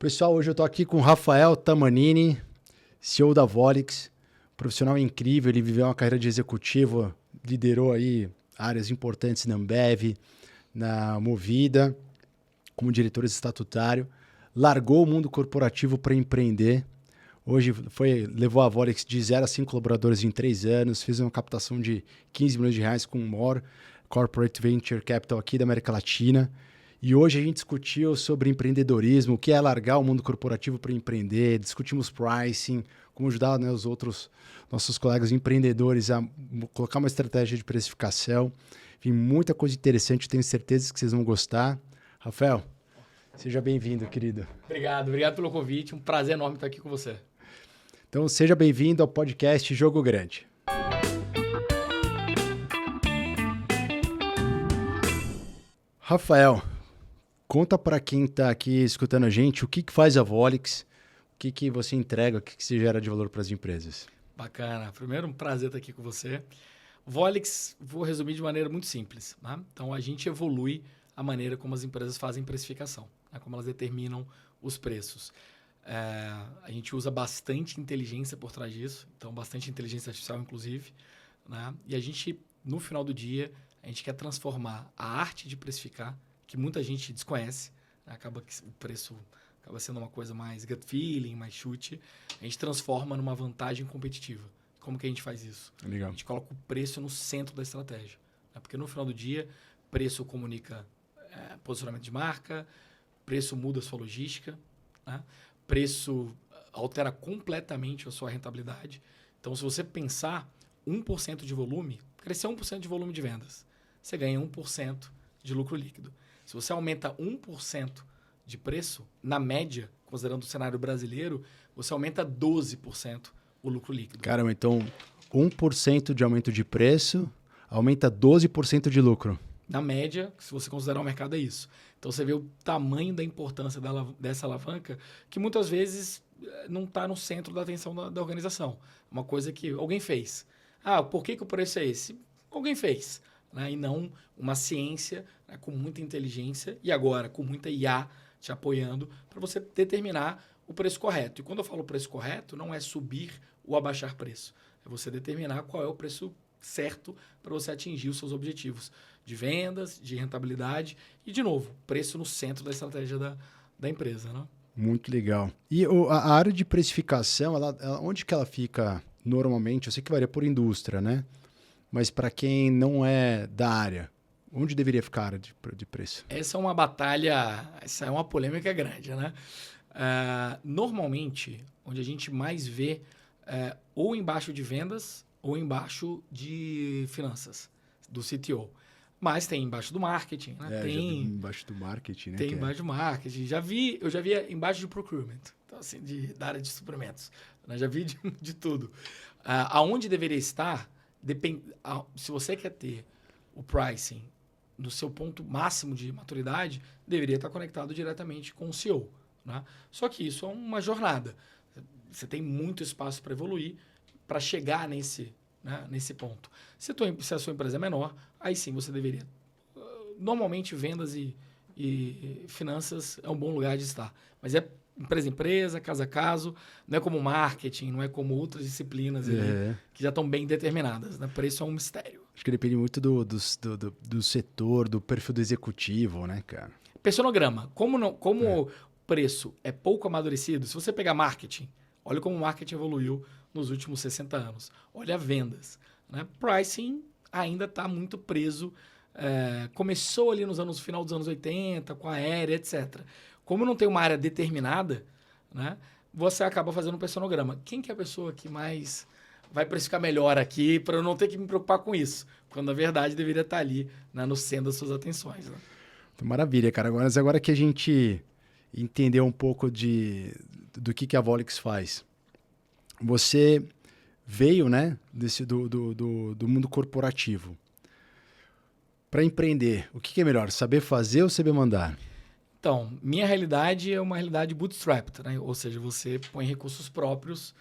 Pessoal, hoje eu estou aqui com o Rafael Tamanini, CEO da Volix, profissional incrível, ele viveu uma carreira de executivo, liderou aí áreas importantes na Ambev, na Movida, como diretor estatutário, largou o mundo corporativo para empreender. Hoje levou a Volix de 0 a 5 colaboradores em 3 anos, fez uma captação de 15 milhões de reais com o maior corporate venture capital aqui da América Latina. E hoje a gente discutiu sobre empreendedorismo, o que é largar o mundo corporativo para empreender, discutimos pricing, como ajudar, né, os outros nossos colegas empreendedores a colocar uma estratégia de precificação. Enfim, muita coisa interessante, tenho certeza que vocês vão gostar. Rafael, seja bem-vindo, querido. Obrigado pelo convite, um prazer enorme estar aqui com você. Então, seja bem-vindo ao podcast Jogo Grande. Rafael, conta para quem está aqui escutando a gente o que faz a Volix, o que você entrega, o que você gera de valor para as empresas. Bacana. Primeiro, um prazer estar aqui com você. Volix, vou resumir de maneira muito simples. Né? Então, a gente evolui a maneira como as empresas fazem precificação, né? Como elas determinam os preços. A gente usa bastante inteligência por trás disso, então bastante inteligência artificial, inclusive. Né? E a gente, no final do dia, a gente quer transformar a arte de precificar, que muita gente desconhece, né? Acaba que o preço acaba sendo uma coisa mais gut feeling, mais chute. A gente transforma numa vantagem competitiva. Como que a gente faz isso? Legal. A gente coloca o preço no centro da estratégia. Né? Porque no final do dia, preço comunica posicionamento de marca, preço muda a sua logística, né? Preço altera completamente a sua rentabilidade. Então, se você pensar 1% de volume, crescer 1% de volume de vendas, você ganha 1% de lucro líquido. Se você aumenta 1% de preço, na média, considerando o cenário brasileiro, você aumenta 12% o lucro líquido. Caramba, então 1% de aumento de preço aumenta 12% de lucro. Na média, se você considerar o mercado, é isso. Então, você vê o tamanho da importância dessa alavanca, que muitas vezes não está no centro da atenção da organização. Uma coisa que alguém fez. Por que o preço é esse? Alguém fez. Né? E não uma ciência, né, com muita inteligência e agora com muita IA te apoiando para você determinar o preço correto. E quando eu falo preço correto, não é subir ou abaixar preço. É você determinar qual é o preço certo para você atingir os seus objetivos de vendas, de rentabilidade e, de novo, preço no centro da estratégia da empresa. Né? Muito legal. E a área de precificação, onde que ela fica normalmente? Eu sei que varia por indústria, né? Mas para quem não é da área, onde deveria ficar a área de preço? Essa é uma batalha, essa é uma polêmica grande, né? Normalmente, onde a gente mais vê ou embaixo de vendas ou embaixo de finanças, do CTO. Mas tem embaixo do marketing, né? Já vi embaixo do marketing, né? Tem embaixo do marketing. Eu já vi embaixo de procurement, então, assim, da área de suprimentos. Né? Já vi de tudo. Aonde deveria estar, se você quer ter o pricing no seu ponto máximo de maturidade, deveria estar conectado diretamente com o CEO. Né? Só que isso é uma jornada. Você tem muito espaço para evoluir, para chegar nesse ponto. Se a sua empresa é menor, aí sim você deveria. Normalmente, vendas e finanças é um bom lugar de estar. Mas é empresa a empresa, caso a caso, não é como marketing, não é como outras disciplinas ali, que já estão bem determinadas. Né? Preço é um mistério. Acho que depende muito do setor, do perfil do executivo, né, cara? Personograma. Como o preço é pouco amadurecido, se você pegar marketing, olha como o marketing evoluiu nos últimos 60 anos. Olha vendas. Né? Pricing ainda está muito preso. Começou ali no final dos anos 80, com a aérea, etc. Como não tem uma área determinada, né, você acaba fazendo um personograma. Quem que é a pessoa que mais vai precificar melhor aqui para eu não ter que me preocupar com isso? Quando, na verdade, deveria estar ali, né, no centro das suas atenções. Né? Então, maravilha, cara. Agora que a gente entendeu um pouco do que a Volix faz, você veio, né, do mundo corporativo. Para empreender, o que é melhor, saber fazer ou saber mandar? Então, minha realidade é uma realidade bootstrapped, né? Ou seja, você põe recursos próprios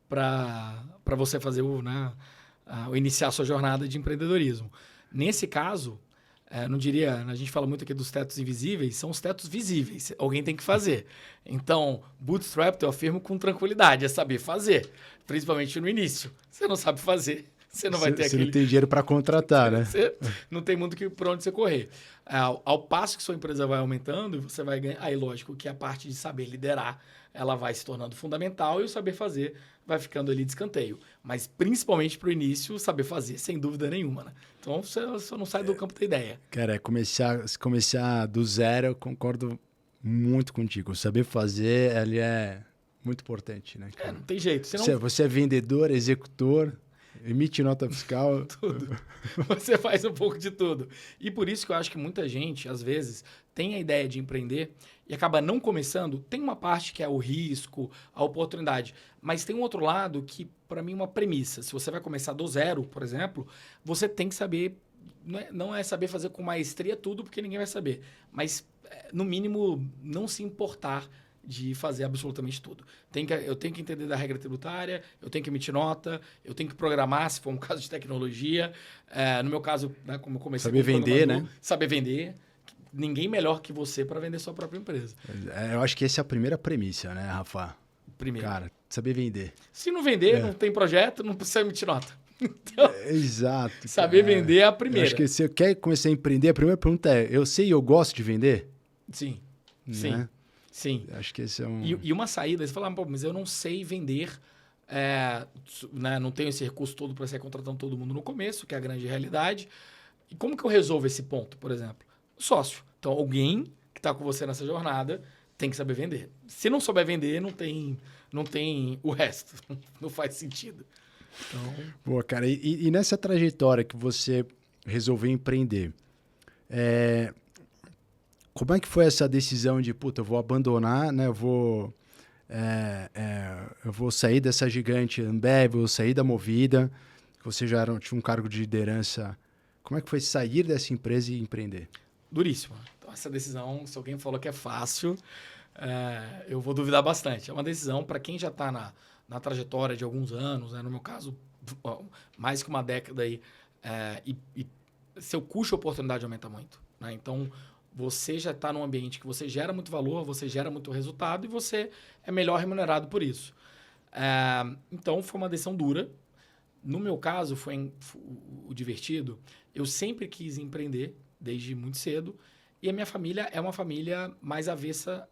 para você fazer iniciar a sua jornada de empreendedorismo. Nesse caso, não diria, a gente fala muito aqui dos tetos invisíveis, são os tetos visíveis. Alguém tem que fazer. Então, bootstrap, eu afirmo com tranquilidade, é saber fazer. Principalmente no início. Você não sabe fazer, você não vai ter Você não tem dinheiro para contratar, né? Você não tem muito por onde você correr. Ao passo que sua empresa vai aumentando, você vai ganhar. Aí, lógico que a parte de saber liderar, ela vai se tornando fundamental e o saber fazer vai ficando ali de escanteio. Mas, principalmente para o início, o saber fazer, sem dúvida nenhuma, né? Então, você só não sai do campo da ideia. Cara, se começar do zero, eu concordo muito contigo. O saber fazer, ele é muito importante, né, cara? Não tem jeito. Senão... Você é vendedor, executor, emite nota fiscal. Tudo. Você faz um pouco de tudo. E por isso que eu acho que muita gente, às vezes, tem a ideia de empreender e acaba não começando. Tem uma parte que é o risco, a oportunidade. Mas tem um outro lado que, para mim, é uma premissa. Se você vai começar do zero, por exemplo, você tem que saber... Não é saber fazer com maestria tudo, porque ninguém vai saber. Mas, no mínimo, não se importar de fazer absolutamente tudo. Eu tenho que entender da regra tributária, eu tenho que emitir nota, eu tenho que programar, se for um caso de tecnologia. No meu caso, né, como eu comecei... Saber vender, né? Saber vender. Ninguém melhor que você para vender sua própria empresa. Eu acho que essa é a primeira premissa, né, Rafa? Primeiro. Cara, saber vender. Se não vender, não tem projeto, não precisa emitir nota. Então, exato. Saber vender é a primeira. Eu acho que se você quer começar a empreender, a primeira pergunta é, eu sei e eu gosto de vender? Sim, Né? sim. Sim. Acho que esse é um... E uma saída, você fala, pô, mas eu não sei vender, né? Não tenho esse recurso todo para sair contratando todo mundo no começo, que é a grande realidade. E como que eu resolvo esse ponto, por exemplo? Sócio. Então, alguém que está com você nessa jornada tem que saber vender. Se não souber vender, não tem o resto. Não faz sentido. Então... Boa, cara. E nessa trajetória que você resolveu empreender, como é que foi essa decisão de, puta, eu vou abandonar, né? Eu vou sair dessa gigante Ambev, vou sair da Movida. Você já tinha um cargo de liderança. Como é que foi sair dessa empresa e empreender? Duríssimo. Então, essa decisão, se alguém falou que é fácil, eu vou duvidar bastante. É uma decisão para quem já está na trajetória de alguns anos, né? No meu caso, mais que uma década aí, e seu custo de oportunidade aumenta muito, né? Então, você já está num ambiente que você gera muito valor, você gera muito resultado e você é melhor remunerado por isso. Então, foi uma decisão dura. No meu caso, foi o divertido. Eu sempre quis empreender, desde muito cedo, e a minha família é uma família mais avessa.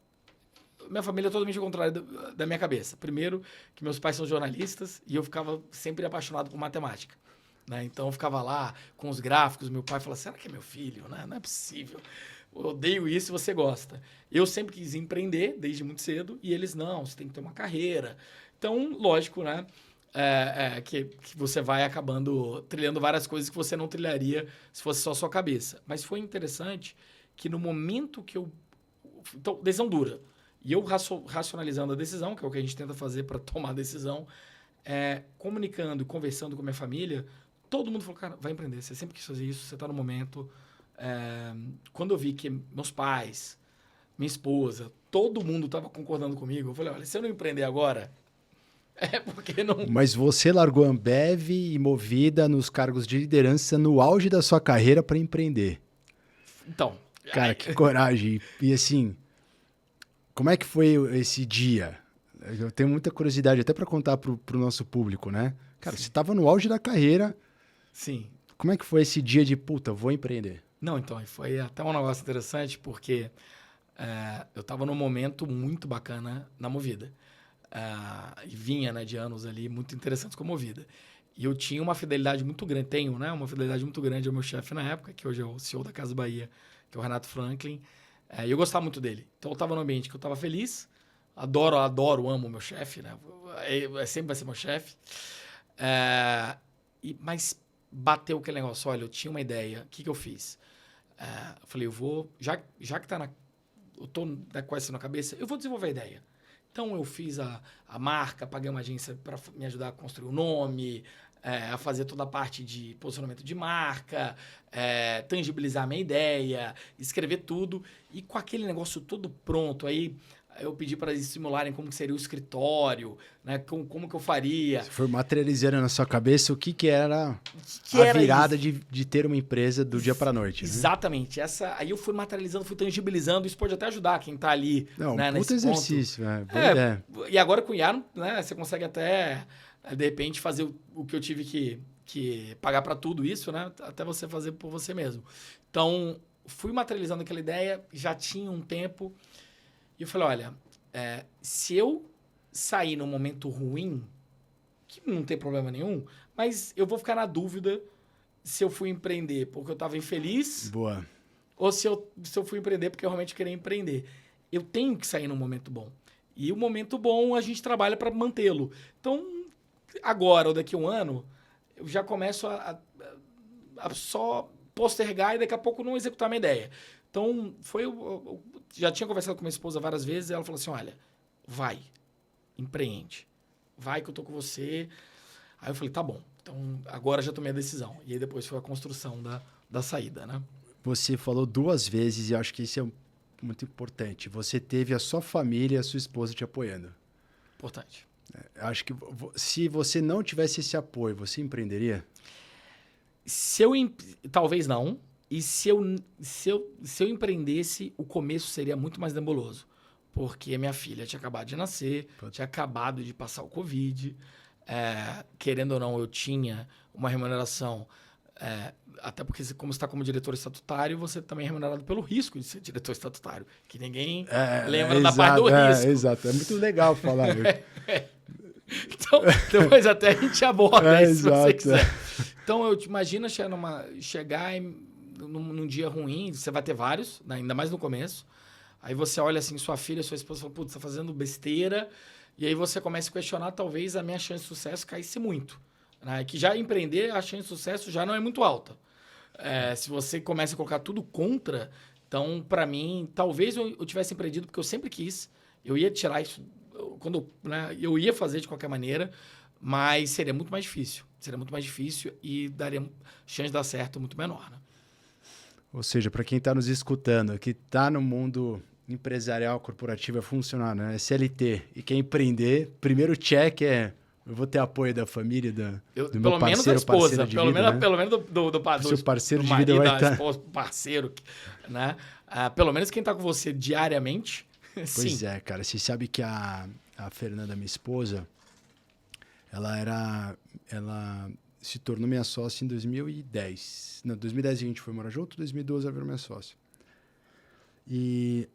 Minha família é totalmente ao contrário da minha cabeça. Primeiro, que meus pais são jornalistas e eu ficava sempre apaixonado por matemática, né? Então, eu ficava lá com os gráficos. Meu pai falava, será que é meu filho? Né? Não é possível. Eu odeio isso e você gosta. Eu sempre quis empreender desde muito cedo e eles, não, você tem que ter uma carreira. Então, lógico, né? Que você vai acabando trilhando várias coisas que você não trilharia se fosse só a sua cabeça. Mas foi interessante que no momento que eu... Então, decisão dura. E eu racionalizando a decisão, que é o que a gente tenta fazer para tomar a decisão, comunicando e conversando com a minha família, todo mundo falou, cara, vai empreender. Você sempre quis fazer isso, você está no momento... quando eu vi que meus pais, minha esposa, todo mundo estava concordando comigo, eu falei, olha, se eu não empreender agora, porque não... Mas você largou Ambev e Movida nos cargos de liderança no auge da sua carreira para empreender. Então... Cara, que coragem. E assim, como é que foi esse dia? Eu tenho muita curiosidade até para contar pro nosso público, né? Cara, Sim. Você estava no auge da carreira. Sim. Como é que foi esse dia de, puta, vou empreender? Não, então, foi até um negócio interessante, porque eu estava num momento muito bacana na Movida. E vinha, né, de anos ali muito interessantes com a Movida. E eu tinha uma fidelidade muito grande, uma fidelidade muito grande ao meu chefe na época, que hoje é o CEO da Casa Bahia, que é o Renato Franklin. E eu gostava muito dele. Então, eu estava num ambiente que eu estava feliz. Adoro, amo o meu chefe, né? Sempre vai ser meu chefe. Mas bateu aquele negócio, olha, eu tinha uma ideia, o que eu fiz? Eu falei, eu vou, já que eu tô com essa na cabeça, eu vou desenvolver a ideia. Então, eu fiz a marca, paguei uma agência para me ajudar a construir o nome, a fazer toda a parte de posicionamento de marca, tangibilizar a minha ideia, escrever tudo. E com aquele negócio todo pronto, aí eu pedi para eles simularem como que seria o escritório, né? Como que eu faria. Você foi materializando na sua cabeça o que era Que a era virada isso? de ter uma empresa do dia para a noite, né? Exatamente. Aí eu fui materializando, fui tangibilizando. Isso pode até ajudar quem tá ali, Não, né, puta nesse exercício, ponto. boa ideia. E agora com o IAR, né, você consegue até, de repente, fazer o que eu tive que pagar para tudo isso, né? Até você fazer por você mesmo. Então, fui materializando aquela ideia, já tinha um tempo. E eu falei, olha, se eu sair num momento ruim, que não tem problema nenhum, mas eu vou ficar na dúvida se eu fui empreender porque eu estava infeliz Boa. ou se eu fui empreender porque eu realmente queria empreender. Eu tenho que sair num momento bom. E o momento bom a gente trabalha para mantê-lo. Então, agora ou daqui a um ano, eu já começo a só postergar e daqui a pouco não executar minha ideia. Então, eu já tinha conversado com minha esposa várias vezes e ela falou assim, olha, vai, empreende. Vai que eu tô com você. Aí eu falei, tá bom. Então, agora já tomei a decisão. E aí depois foi a construção da saída, né? Você falou 2 vezes, e eu acho que isso é muito importante. Você teve a sua família e a sua esposa te apoiando. Importante. Eu acho que se você não tivesse esse apoio, você empreenderia? Talvez não. E se eu empreendesse, o começo seria muito mais nebuloso. Porque minha filha tinha acabado de nascer, tinha acabado de passar o Covid. Querendo ou não, eu tinha uma remuneração. Até porque, como você está como diretor estatutário, você também é remunerado pelo risco de ser diretor estatutário. Que ninguém lembra da parte do risco. Exato, é muito legal falar. Então, depois até a gente aborda isso, se você exato. quiser. Então, eu te imagino chegar num dia ruim, você vai ter vários, né, ainda mais no começo. Aí você olha assim, sua filha, sua esposa, fala, putz, tá fazendo besteira. E aí você começa a questionar, talvez a minha chance de sucesso caísse muito. Né? Que já empreender, a chance de sucesso já não é muito alta. Se você começa a colocar tudo contra, então, para mim, talvez eu tivesse empreendido, porque eu sempre quis. Eu ia tirar isso, eu ia fazer de qualquer maneira, mas seria muito mais difícil. Seria muito mais difícil e daria chance de dar certo muito menor. Né? Ou seja, para quem está nos escutando, que está no mundo empresarial, corporativo, é funcionário, né? É CLT, e quer empreender, primeiro check eu vou ter apoio da família, do meu parceiro, parceira de vida, né? Pelo menos do seu parceiro de marido, vida vai da estar... esposa, parceiro, né? Pelo menos quem está com você diariamente, Pois sim. é, cara. Você sabe que a Fernanda, minha esposa, ela se tornou minha sócia em 2010. Não, 2010 a gente foi morar junto, 2012 ela virou minha sócia. E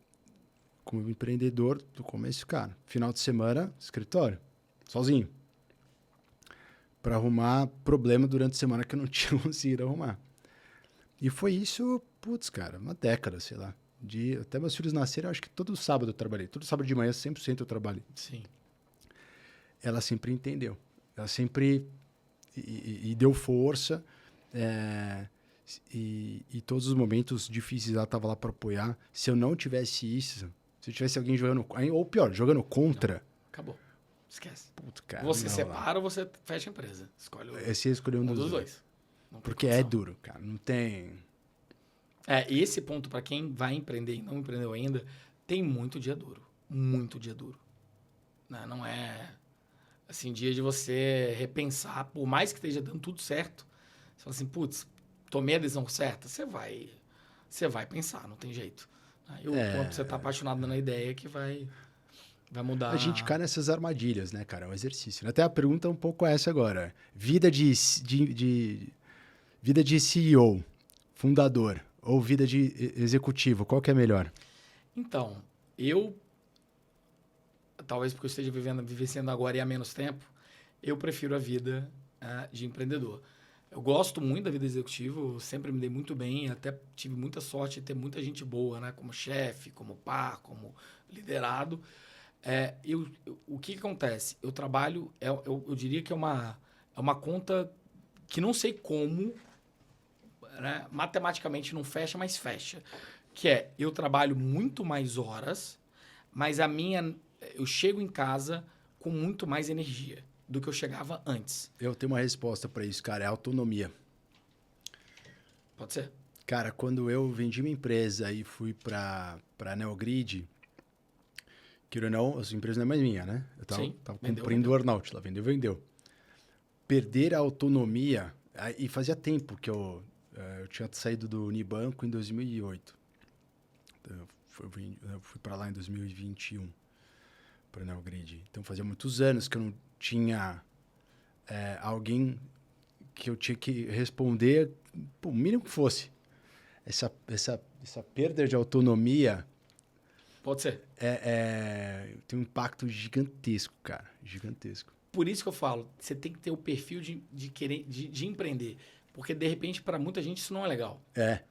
como empreendedor do começo, cara, final de semana, escritório, sozinho. Para arrumar problema durante a semana que eu não tinha conseguido arrumar. E foi isso, putz, cara, uma década, sei lá. Até meus filhos nascerem, eu acho que todo sábado eu trabalhei. Todo sábado de manhã, 100% eu trabalhei. Sim. Ela sempre entendeu. Ela sempre... E deu força. E todos os momentos difíceis ela estava lá para apoiar. Se eu não tivesse isso, se eu tivesse alguém jogando... Ou pior, jogando contra... Não, acabou. Esquece. Putz, cara, Você não, separa ou você fecha a empresa. Escolhe você escolheu um dos dois. Porque é duro, cara. Não tem... Esse ponto, para quem vai empreender e não empreendeu ainda, tem muito dia duro. Muito dia duro. Não é, assim, dia de você repensar, por mais que esteja dando tudo certo, você fala assim, putz, tomei a decisão certa, você vai pensar, não tem jeito. Quando você tá apaixonado na ideia que vai mudar. A gente cai nessas armadilhas, né, cara? É um exercício. Até a pergunta é um pouco essa agora. Vida de CEO, fundador, ou vida de executivo, qual que é melhor? Então, talvez porque eu esteja vivenciando agora e há menos tempo, eu prefiro a vida de empreendedor. Eu gosto muito da vida executiva, eu sempre me dei muito bem, até tive muita sorte de ter muita gente boa, né? Como chefe, como par, como liderado. O que acontece? Eu trabalho, eu diria que é uma conta que não sei como, né? Matematicamente não fecha, mas fecha. Eu trabalho muito mais horas, mas eu chego em casa com muito mais energia do que eu chegava antes. Eu tenho uma resposta para isso, cara, é autonomia. Pode ser? Cara, quando eu vendi minha empresa e fui para a Neogrid, queira ou não, a sua empresa não é mais minha, né? Eu tava Vendeu, cumprindo o earnout lá, vendeu. Perder a autonomia, e fazia tempo que eu tinha saído do Unibanco em 2008. Eu fui para lá em 2021, para a Neogrid. Então, fazia muitos anos que eu não tinha alguém que eu tinha que responder, o mínimo que fosse. Essa perda de autonomia... Pode ser. Tem um impacto gigantesco, cara. Gigantesco. Por isso que eu falo, você tem que ter o perfil de querer, de empreender. Porque, de repente, para muita gente isso não é legal.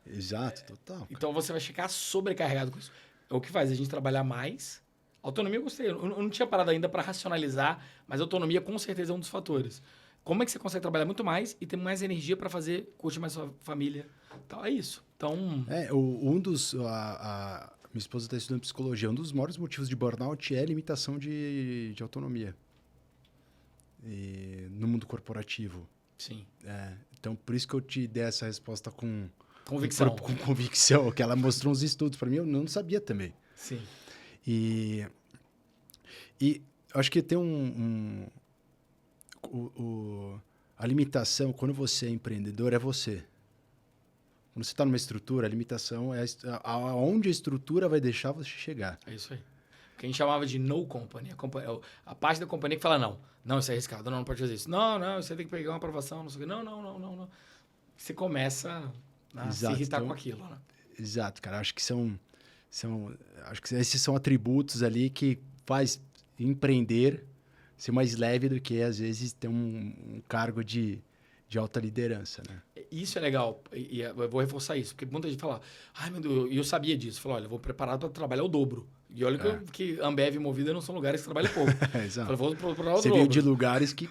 Exato, total. Cara. Então, você vai ficar sobrecarregado com isso. É o que faz a gente trabalhar mais. Autonomia eu gostei. Eu não tinha parado ainda para racionalizar, mas autonomia com certeza é um dos fatores. Como é que você consegue trabalhar muito mais e ter mais energia para curtir mais sua família? Então, é isso. Então... Minha esposa está estudando psicologia. Um dos maiores motivos de burnout é a limitação de autonomia no mundo corporativo. Sim. Então, por isso que eu te dei essa resposta com convicção. Com convicção, que ela mostrou uns estudos para mim, eu não sabia também. Sim. E acho que tem a limitação, quando você é empreendedor, é você. Quando você está numa estrutura, a limitação é aonde a estrutura vai deixar você chegar. É isso aí. O que a gente chamava de no company. A parte da companhia que fala, não, isso é arriscado, não pode fazer isso. Não, você tem que pegar uma aprovação, não sei o quê. Não. Você começa a se irritar com aquilo, né? Exato, cara. Acho que acho que esses são atributos ali que faz empreender ser mais leve do que, às vezes, ter um cargo de alta liderança, né? Isso é legal, e eu vou reforçar isso, porque muita gente fala, ai meu Deus, e eu sabia disso, falou, olha, eu vou preparado para trabalhar o dobro. E olha que Ambev e Movida não são lugares que trabalham pouco. Exato. Falei, vou preparar o Você dobro. veio de lugares que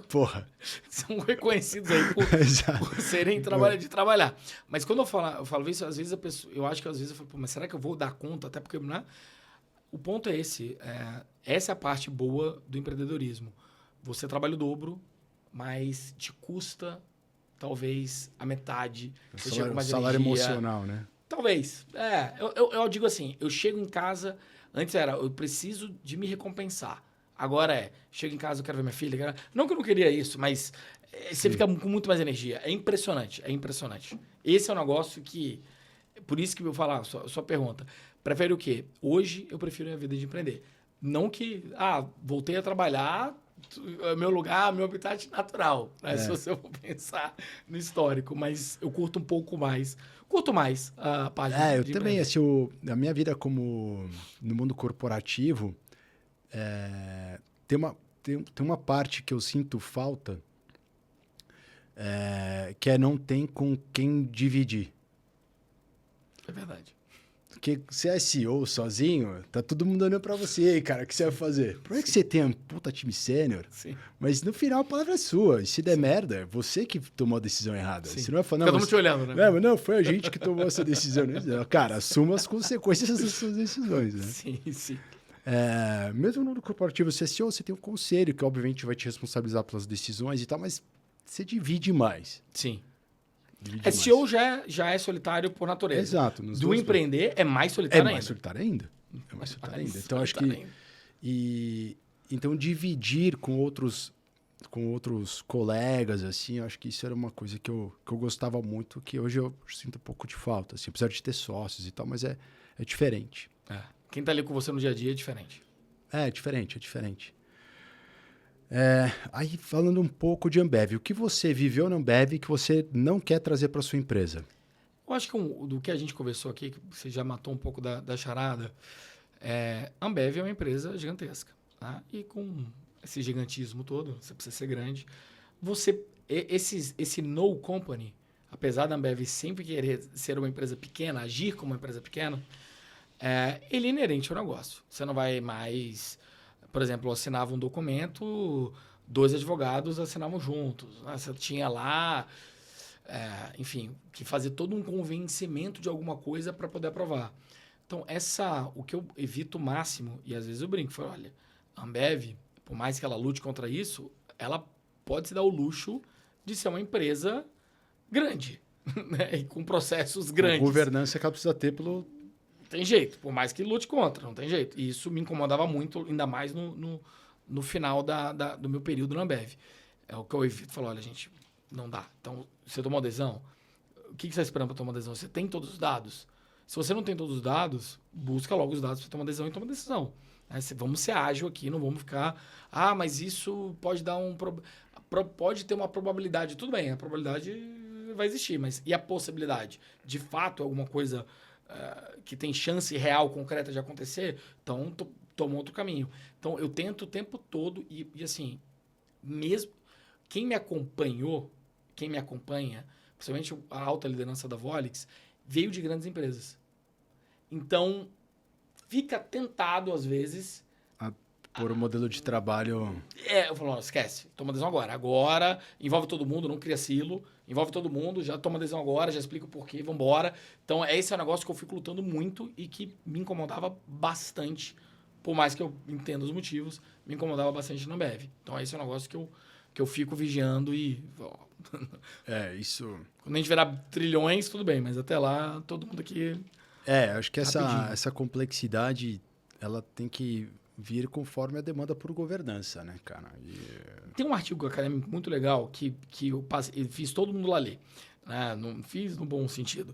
porra. São reconhecidos aí por serem de trabalhar. Mas quando eu falo isso, às vezes eu acho que às vezes eu falo, mas será que eu vou dar conta? Até porque, né? O ponto é esse, essa é a parte boa do empreendedorismo. Você trabalha o dobro, mas te custa talvez a metade. Você chega com mais salário energia. emocional, né? Talvez. Eu digo assim, eu chego em casa, antes era, eu preciso de me recompensar. Agora chego em casa, eu quero ver minha filha. Não que eu não queria isso, mas você fica com muito mais energia. É impressionante. Esse é um negócio que... Por isso que eu vou falar, sua pergunta. Prefere o quê? Hoje eu prefiro a vida de empreender. Não que, voltei a trabalhar... meu lugar, meu habitat natural, né? Se você for pensar no histórico, mas eu curto um pouco mais. Curto mais a página. Eu também, assim, a minha vida como no mundo corporativo, tem uma parte que eu sinto falta, que não tem com quem dividir. É verdade. Porque você é CEO sozinho, tá todo mundo olhando pra você. E aí, cara, o que você vai fazer? Por que você tem um puta time sênior? Sim. Mas no final a palavra é sua. E se der merda, é você que tomou a decisão errada. Sim. Você não vai falar, todo mundo te olhando, né? Não, foi a gente que tomou essa decisão. Cara, assuma as consequências das suas decisões, né? Sim. Mesmo no corporativo, você é CEO, você tem um conselho que obviamente vai te responsabilizar pelas decisões e tal, mas você divide mais. Sim. SEO já é solitário por natureza. Exato. Do empreender é mais solitário ainda. É mais solitário ainda. Então, acho que... Então, dividir com outros colegas, assim, eu acho que isso era uma coisa que eu gostava muito, que hoje eu sinto um pouco de falta, assim, apesar de ter sócios e tal, mas é diferente. Quem tá ali com você no dia a dia é diferente. É diferente. Aí, falando um pouco de Ambev, o que você viveu na Ambev que você não quer trazer para sua empresa? Eu acho que do que a gente conversou aqui, que você já matou um pouco da charada, Ambev é uma empresa gigantesca. Tá? E com esse gigantismo todo, você precisa ser grande. Esse no company, apesar da Ambev sempre querer ser uma empresa pequena, agir como uma empresa pequena, ele é inerente ao negócio. Você não vai mais... Por exemplo, eu assinava um documento, 2 advogados assinavam juntos. Né? Você tinha lá, enfim, que fazer todo um convencimento de alguma coisa para poder aprovar. Então, o que eu evito o máximo, e às vezes eu brinco, foi, olha, a Ambev, por mais que ela lute contra isso, ela pode se dar o luxo de ser uma empresa grande, né? E com processos grandes. A governança que ela precisa ter pelo tem jeito, por mais que lute contra, não tem jeito. E isso me incomodava muito, ainda mais no final do meu período na Ambev. É o que eu evito, falo, olha, gente, não dá. Então, você tomou adesão, o que você está esperando para tomar adesão? Você tem todos os dados? Se você não tem todos os dados, busca logo os dados para tomar adesão e toma decisão. Vamos ser ágil aqui, não vamos ficar... Ah, mas isso pode dar pode ter uma probabilidade. Tudo bem, a probabilidade vai existir, mas e a possibilidade? De fato, alguma coisa que tem chance real, concreta de acontecer? Então, toma outro caminho. Então, eu tento o tempo todo e assim, mesmo... Quem me acompanha, principalmente a alta liderança da Volix, veio de grandes empresas. Então, fica tentado, às vezes... Por um modelo de trabalho... eu falo, não, esquece, toma adesão agora. Agora, envolve todo mundo, não cria silo, envolve todo mundo, já toma adesão agora, já explica o porquê, vambora. Então, esse é um negócio que eu fico lutando muito e que me incomodava bastante, por mais que eu entenda os motivos, me incomodava bastante na Ambev. Então, esse é um negócio que eu fico vigiando e... isso... Quando a gente virar trilhões, tudo bem, mas até lá, todo mundo aqui... acho que essa complexidade, ela tem que vir conforme a demanda por governança, né, cara? Tem um artigo acadêmico muito legal que eu fiz todo mundo lá ler. Né? Não fiz no bom sentido.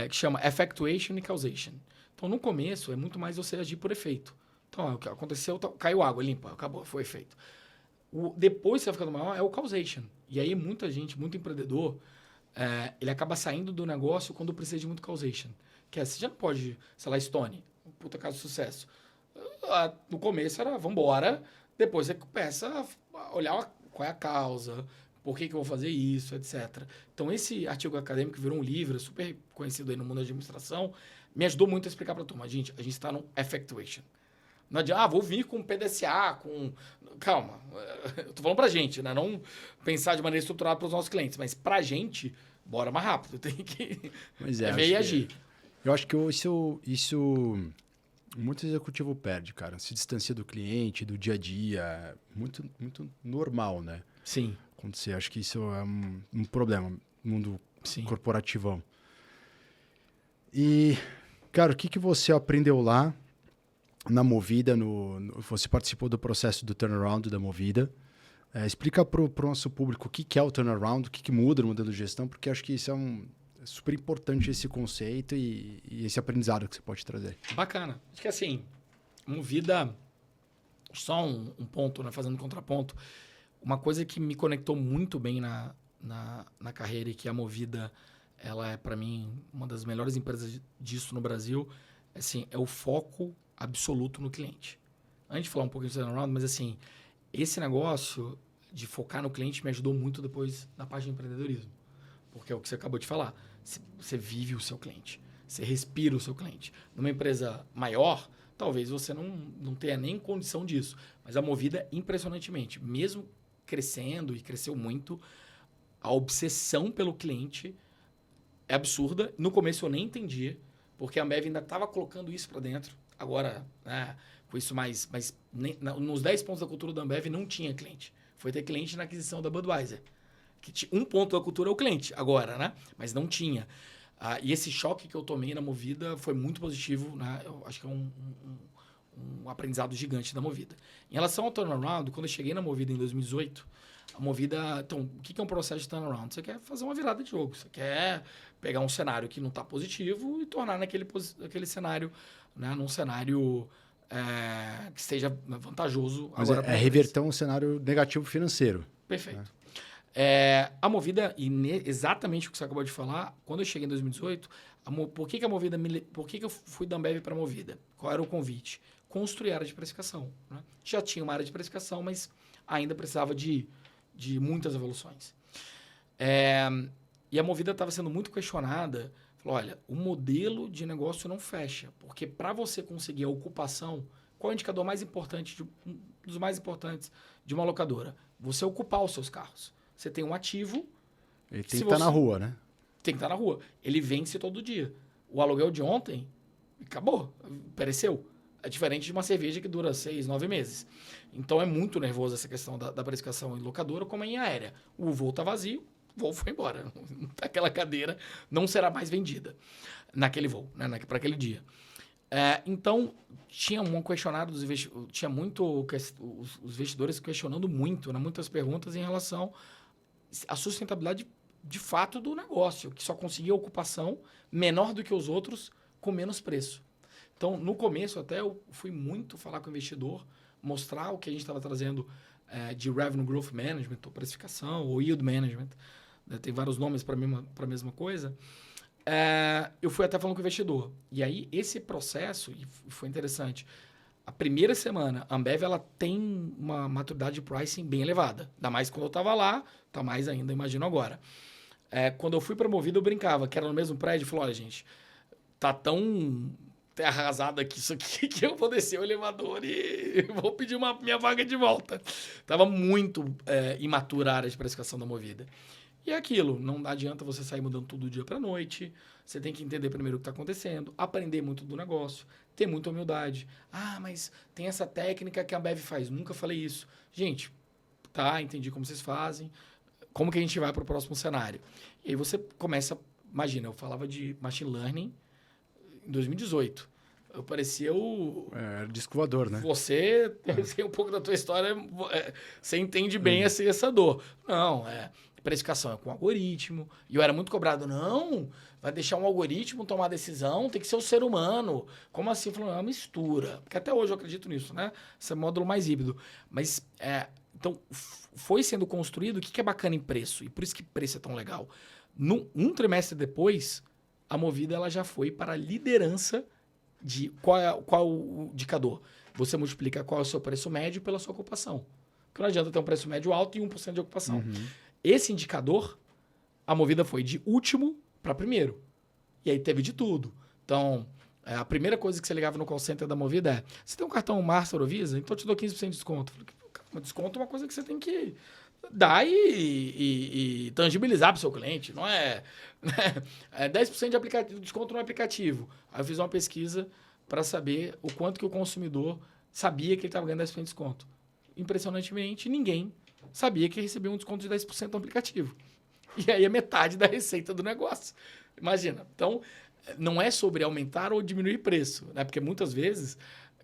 Que chama Effectuation e Causation. Então, no começo, é muito mais você agir por efeito. Então, o que aconteceu, caiu água, limpa, acabou, foi efeito. Depois que vai ficando maior, é o causation. E aí, muita gente, muito empreendedor, ele acaba saindo do negócio quando precisa de muito causation. Que você já não pode, sei lá, Stone, um puta caso de sucesso. No começo era, vambora. Depois você começa a olhar qual é a causa, por que eu vou fazer isso, etc. Então, esse artigo acadêmico virou um livro, super conhecido aí no mundo da administração, me ajudou muito a explicar para a turma. Gente, a gente está no effectuation. Não adianta, vou vir com PDCA, com... Calma, eu tô falando pra gente, né? Não pensar de maneira estruturada para os nossos clientes, mas pra gente, bora mais rápido, tem que ver e agir. Eu acho que isso muito executivo perde, cara. Se distancia do cliente, do dia a dia, muito, muito normal, né? Sim. Acontecer. Acho que isso é um problema no mundo corporativão. E, cara, o que você aprendeu lá na Movida? Você participou do processo do turnaround da Movida. Explica para o nosso público o que é o turnaround, o que muda no modelo de gestão, porque acho que isso é super importante, esse conceito e esse aprendizado que você pode trazer. Bacana. Acho que assim, Movida, só um ponto, né, fazendo contraponto, uma coisa que me conectou muito bem na carreira e que a Movida, ela é, para mim, uma das melhores empresas disso no Brasil, assim, é o foco absoluto no cliente. Antes de falar um pouquinho do turnaround, mas assim, esse negócio de focar no cliente me ajudou muito depois na parte de empreendedorismo. Porque é o que você acabou de falar. Você vive o seu cliente. Você respira o seu cliente. Numa empresa maior, talvez você não tenha nem condição disso. Mas a Movida, impressionantemente, mesmo crescendo e cresceu muito, a obsessão pelo cliente é absurda. No começo eu nem entendia, porque a Ambev ainda estava colocando isso para dentro. Agora, né, com isso mais nos 10 pontos da cultura da Ambev não tinha cliente. Foi ter cliente na aquisição da Budweiser. Que um ponto da cultura é o cliente agora, né? Mas não tinha. E esse choque que eu tomei na Movida foi muito positivo, né? Eu acho que é um aprendizado gigante da Movida. Em relação ao turnaround, quando eu cheguei na Movida em 2018, a Movida... Então, o que é um processo de turnaround? Você quer fazer uma virada de jogo. Você quer pegar um cenário que não está positivo e tornar naquele cenário, né? Num cenário que seja vantajoso. Mas agora reverter um cenário negativo financeiro. Perfeito. Né? A Movida, exatamente o que você acabou de falar, quando eu cheguei em 2018, por que a Movida por que eu fui da Ambev para a Movida? Qual era o convite? Construir área de precificação. Né? Já tinha uma área de precificação, mas ainda precisava de muitas evoluções. E a Movida estava sendo muito questionada. Falou, olha, o modelo de negócio não fecha, porque para você conseguir a ocupação, qual é o indicador mais importante, um dos mais importantes de uma locadora? Você ocupar os seus carros. Você tem um ativo... Ele tem que estar na rua, né? Tem que estar na rua. Ele vence todo dia. O aluguel de ontem acabou, pereceu. É diferente de uma cerveja que dura 6, 9 meses. Então, é muito nervoso essa questão da precificação em locadora como em aérea. O voo está vazio, o voo foi embora. Aquela cadeira não será mais vendida naquele voo, né? Para aquele dia. Então, tinha um questionário dos investidores, tinha muito os investidores questionando muito, né, muitas perguntas em relação à sustentabilidade de fato do negócio, que só conseguia ocupação menor do que os outros com menos preço. Então, no começo até eu fui muito falar com o investidor, mostrar o que a gente estava trazendo de Revenue Growth Management, ou precificação, ou Yield Management, né, tem vários nomes para a mesma coisa. Eu fui até falando com o investidor. E aí, esse processo, e foi interessante, a primeira semana, a Ambev ela tem uma maturidade de pricing bem elevada. Ainda mais quando eu estava lá, tá mais ainda, imagino agora. Quando eu fui promovido, eu brincava, que era no mesmo prédio, falou, olha, gente, tá tão terra arrasada aqui isso aqui que eu vou descer o elevador e vou pedir minha vaga de volta. Tava muito imatura a área de precificação da Movida. E é aquilo, não adianta você sair mudando tudo do dia para noite. Você tem que entender primeiro o que está acontecendo, aprender muito do negócio, ter muita humildade. Ah, mas tem essa técnica que a Ambev faz. Nunca falei isso. Gente, tá, entendi como vocês fazem. Como que a gente vai para o próximo cenário? E aí você começa, imagina, eu falava de machine learning em 2018. Eu parecia o... Era disco voador, né? Você, sei um pouco da tua história, você entende bem essa dor. Não, precificação é com algoritmo. E eu era muito cobrado. Não, vai deixar um algoritmo tomar decisão, tem que ser o ser humano. Como assim? Falando, é uma mistura. Porque até hoje eu acredito nisso, né? Esse é o módulo mais híbrido. Mas, então, foi sendo construído. O que é bacana em preço? E por isso que preço é tão legal. Um trimestre depois, a Movida ela já foi para a liderança de qual o indicador. Você multiplica qual é o seu preço médio pela sua ocupação. Porque não adianta ter um preço médio alto e 1% de ocupação. Esse indicador, a Movida foi de último para primeiro. E aí teve de tudo. Então, a primeira coisa que você ligava no call center da Movida é: você tem um cartão Master ou Visa? Então eu te dou 15% de desconto. Eu falei, desconto é uma coisa que você tem que dar e tangibilizar para o seu cliente. Não é, né? 10% de desconto no aplicativo. Aí eu fiz uma pesquisa para saber o quanto que o consumidor sabia que ele estava ganhando 10% de desconto. Impressionantemente, ninguém sabia que recebia um desconto de 10% no aplicativo. E aí é metade da receita do negócio. Imagina. Então, não é sobre aumentar ou diminuir preço, né? Porque muitas vezes,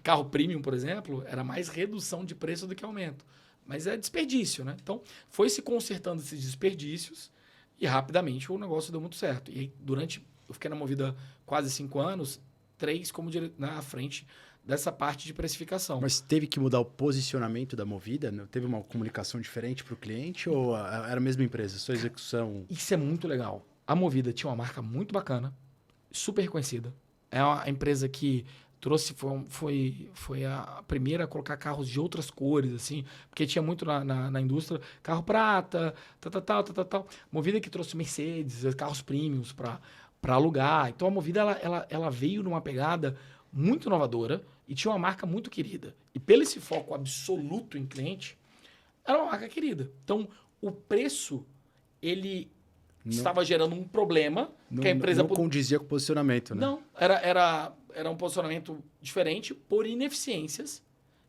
carro premium, por exemplo, era mais redução de preço do que aumento. Mas é desperdício, né? Então, foi se consertando esses desperdícios e rapidamente o negócio deu muito certo. E aí, eu fiquei na Movida quase 5 anos, 3 como na frente dessa parte de precificação. Mas teve que mudar o posicionamento da Movida? Teve uma comunicação diferente para o cliente ou era a mesma empresa, sua execução? Isso é muito legal. A Movida tinha uma marca muito bacana, super reconhecida. É uma empresa que trouxe, foi a primeira a colocar carros de outras cores, assim, porque tinha muito na indústria, carro prata, tal. Movida que trouxe Mercedes, carros premiums para alugar. Então a Movida ela veio numa pegada muito inovadora e tinha uma marca muito querida. E pelo esse foco absoluto em cliente, era uma marca querida. Então, o preço, ele estava gerando um problema que a empresa... Não condizia com o posicionamento, né? Não, era um posicionamento diferente por ineficiências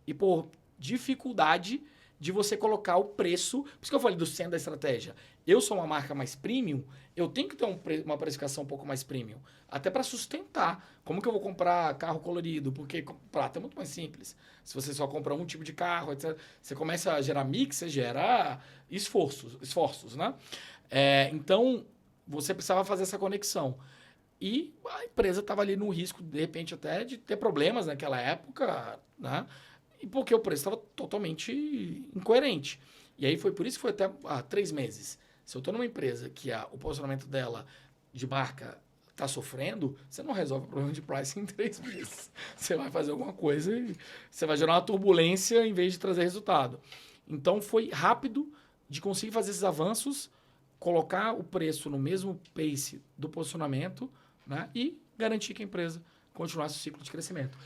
e por dificuldade de você colocar o preço. Por isso que eu falei do centro da estratégia. Eu sou uma marca mais premium, eu tenho que ter uma precificação um pouco mais premium. Até para sustentar. Como que eu vou comprar carro colorido? Porque prata é muito mais simples. Se você só compra um tipo de carro, etc., você começa a gerar mix, você gera esforços, né? Então, você precisava fazer essa conexão. E a empresa estava ali no risco, de repente, até de ter problemas naquela época, né? E porque o preço estava totalmente incoerente. E aí foi por isso que foi até 3 meses. Se eu estou numa empresa que o posicionamento dela de marca está sofrendo, você não resolve o problema de pricing em 3 meses. Você vai fazer alguma coisa e você vai gerar uma turbulência em vez de trazer resultado. Então foi rápido de conseguir fazer esses avanços, colocar o preço no mesmo pace do posicionamento, né? E garantir que a empresa continuasse o ciclo de crescimento.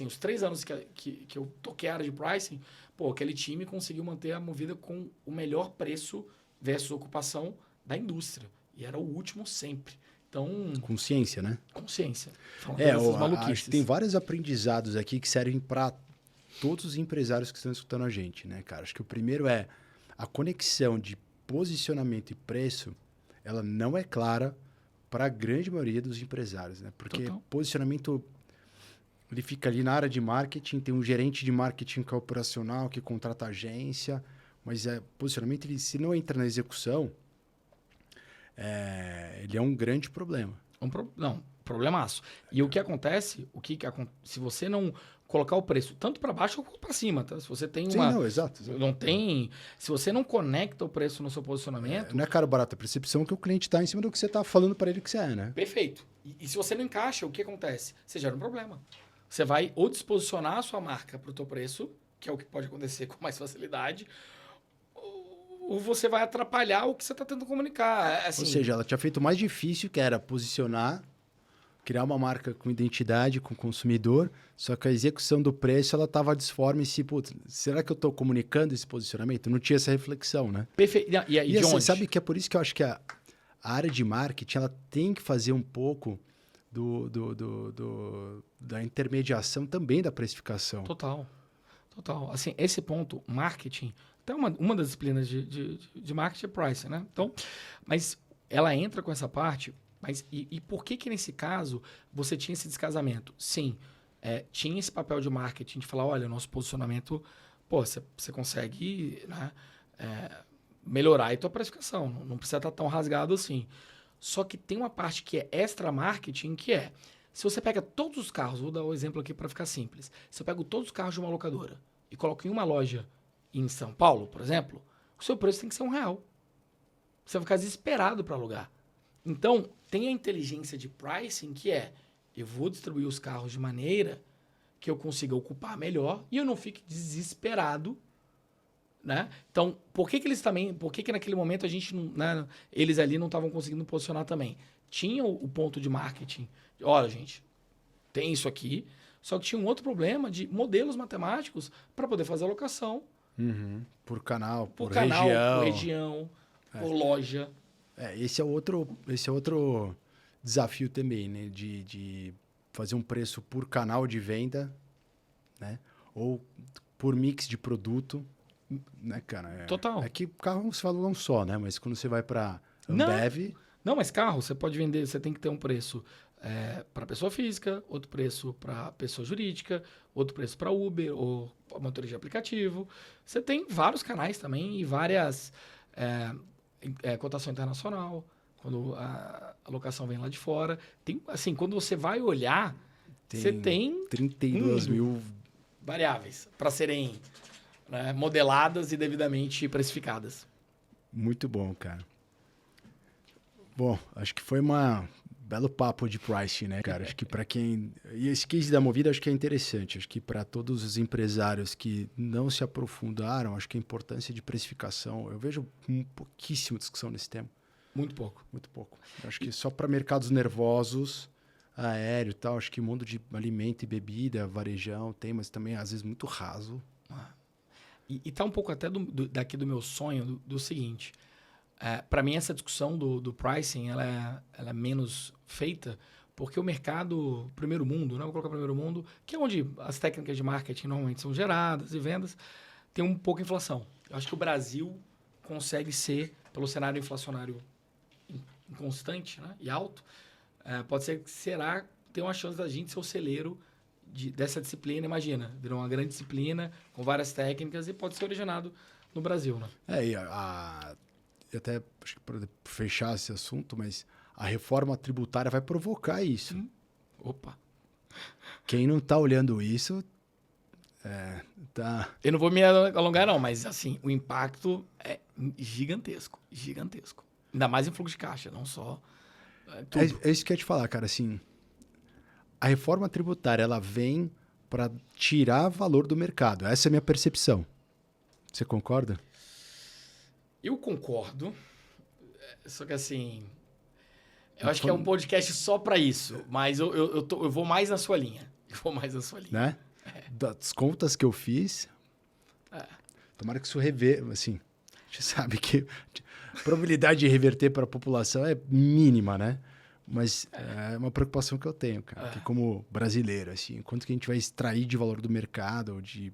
Os 3 anos que eu toquei a área de pricing, aquele time conseguiu manter a Movida com o melhor preço versus ocupação da indústria. E era o último sempre. Então... Consciência, né? Consciência. Acho que tem vários aprendizados aqui que servem para todos os empresários que estão escutando a gente, né, cara? Acho que o primeiro é a conexão de posicionamento e preço, ela não é clara para a grande maioria dos empresários, né? Porque posicionamento ele fica ali na área de marketing, tem um gerente de marketing que é operacional, que contrata agência, mas posicionamento, ele, se não entra na execução, ele é um grande problema. Não, problemaço. E o que acontece, se você não colocar o preço tanto para baixo ou para cima, tá? Se você tem Sim, uma... não, exato. Não tem... Se você não conecta o preço no seu posicionamento... Não é caro barato, é a percepção que o cliente está em cima do que você está falando para ele que você é, né? Perfeito. E se você não encaixa, o que acontece? Você gera um problema. Você vai ou desposicionar a sua marca para o teu preço, que é o que pode acontecer com mais facilidade, ou você vai atrapalhar o que você está tentando comunicar. Assim, Ou seja, ela tinha feito o mais difícil, que era posicionar, criar uma marca com identidade, com o consumidor, só que a execução do preço, ela estava disforme se, putz, será que eu estou comunicando esse posicionamento? Não tinha essa reflexão, né? perfeito. E de assim, onde? sabe que é por isso que eu acho que a área de marketing, ela tem que fazer um pouco da intermediação também da precificação. Total. Assim, esse ponto, marketing, até uma das disciplinas de marketing é pricing, né? Então, mas ela entra com essa parte, mas e por que nesse caso você tinha esse descasamento? Sim, tinha esse papel de marketing de falar, olha, nosso posicionamento, pô, você consegue, né, melhorar a tua precificação, não precisa estar tão rasgado assim. Só que tem uma parte que é extra marketing, que é, se você pega todos os carros, vou dar um exemplo aqui para ficar simples. Se eu pego todos os carros de uma locadora e coloco em uma loja em São Paulo, por exemplo, o seu preço tem que ser R$1. Você vai ficar desesperado para alugar. Então, tem a inteligência de pricing, que é, eu vou distribuir os carros de maneira que eu consiga ocupar melhor e eu não fique desesperado, né? Então, por que naquele momento a gente não, né, eles ali não estavam conseguindo posicionar também? Tinha o ponto de marketing. Olha, gente, tem isso aqui, só que tinha um outro problema de modelos matemáticos para poder fazer alocação. Por canal, por região, por loja. Esse é outro desafio também, né? De fazer um preço por canal de venda, né? Ou por mix de produto, né, cara? Total. É que carro você fala um só, né? Mas quando você vai para Ambev... Não, mas carro, você pode vender, você tem que ter um preço para pessoa física, outro preço para pessoa jurídica, outro preço para Uber ou motorista de aplicativo. Você tem vários canais também e várias cotação internacional, quando a locação vem lá de fora. Tem, assim, quando você vai olhar, você tem 32 mil variáveis para serem, né, modeladas e devidamente precificadas. Muito bom, cara. Bom, acho que foi belo papo de pricing, né, cara? Acho que para quem... E esse case da Movida acho que é interessante. Acho que para todos os empresários que não se aprofundaram, acho que a importância de precificação... Eu vejo pouquíssima discussão nesse tema. Muito pouco. Muito pouco. Acho que só para mercados nervosos, aéreo e tal, acho que o mundo de alimento e bebida, varejão, tem, mas também às vezes muito raso. E tá um pouco até daqui do meu sonho, do seguinte... para mim, essa discussão do pricing ela é menos feita porque o mercado primeiro mundo, né? Vou colocar primeiro mundo, que é onde as técnicas de marketing normalmente são geradas e vendas, tem um pouco de inflação. Eu acho que o Brasil consegue ser, pelo cenário inflacionário inconstante, né, e alto, pode ser que tem uma chance da gente ser o celeiro dessa disciplina. Imagina, virou uma grande disciplina com várias técnicas e pode ser originado no Brasil. Né? Até acho que para fechar esse assunto, mas a reforma tributária vai provocar isso. Opa! Quem não está olhando isso, tá... Eu não vou me alongar não, mas assim, o impacto é gigantesco, gigantesco. Ainda mais em fluxo de caixa, não só... É isso que eu ia te falar, cara, assim, a reforma tributária, ela vem para tirar valor do mercado. Essa é a minha percepção. Você concorda? Eu concordo, só que assim, eu acho que é um podcast só para isso, mas eu vou mais na sua linha. Né? Das contas que eu fiz, tomara que isso assim, a gente sabe que a probabilidade de reverter para a população é mínima, né? Mas é uma preocupação que eu tenho, cara, que como brasileiro, assim, quanto que a gente vai extrair de valor do mercado, de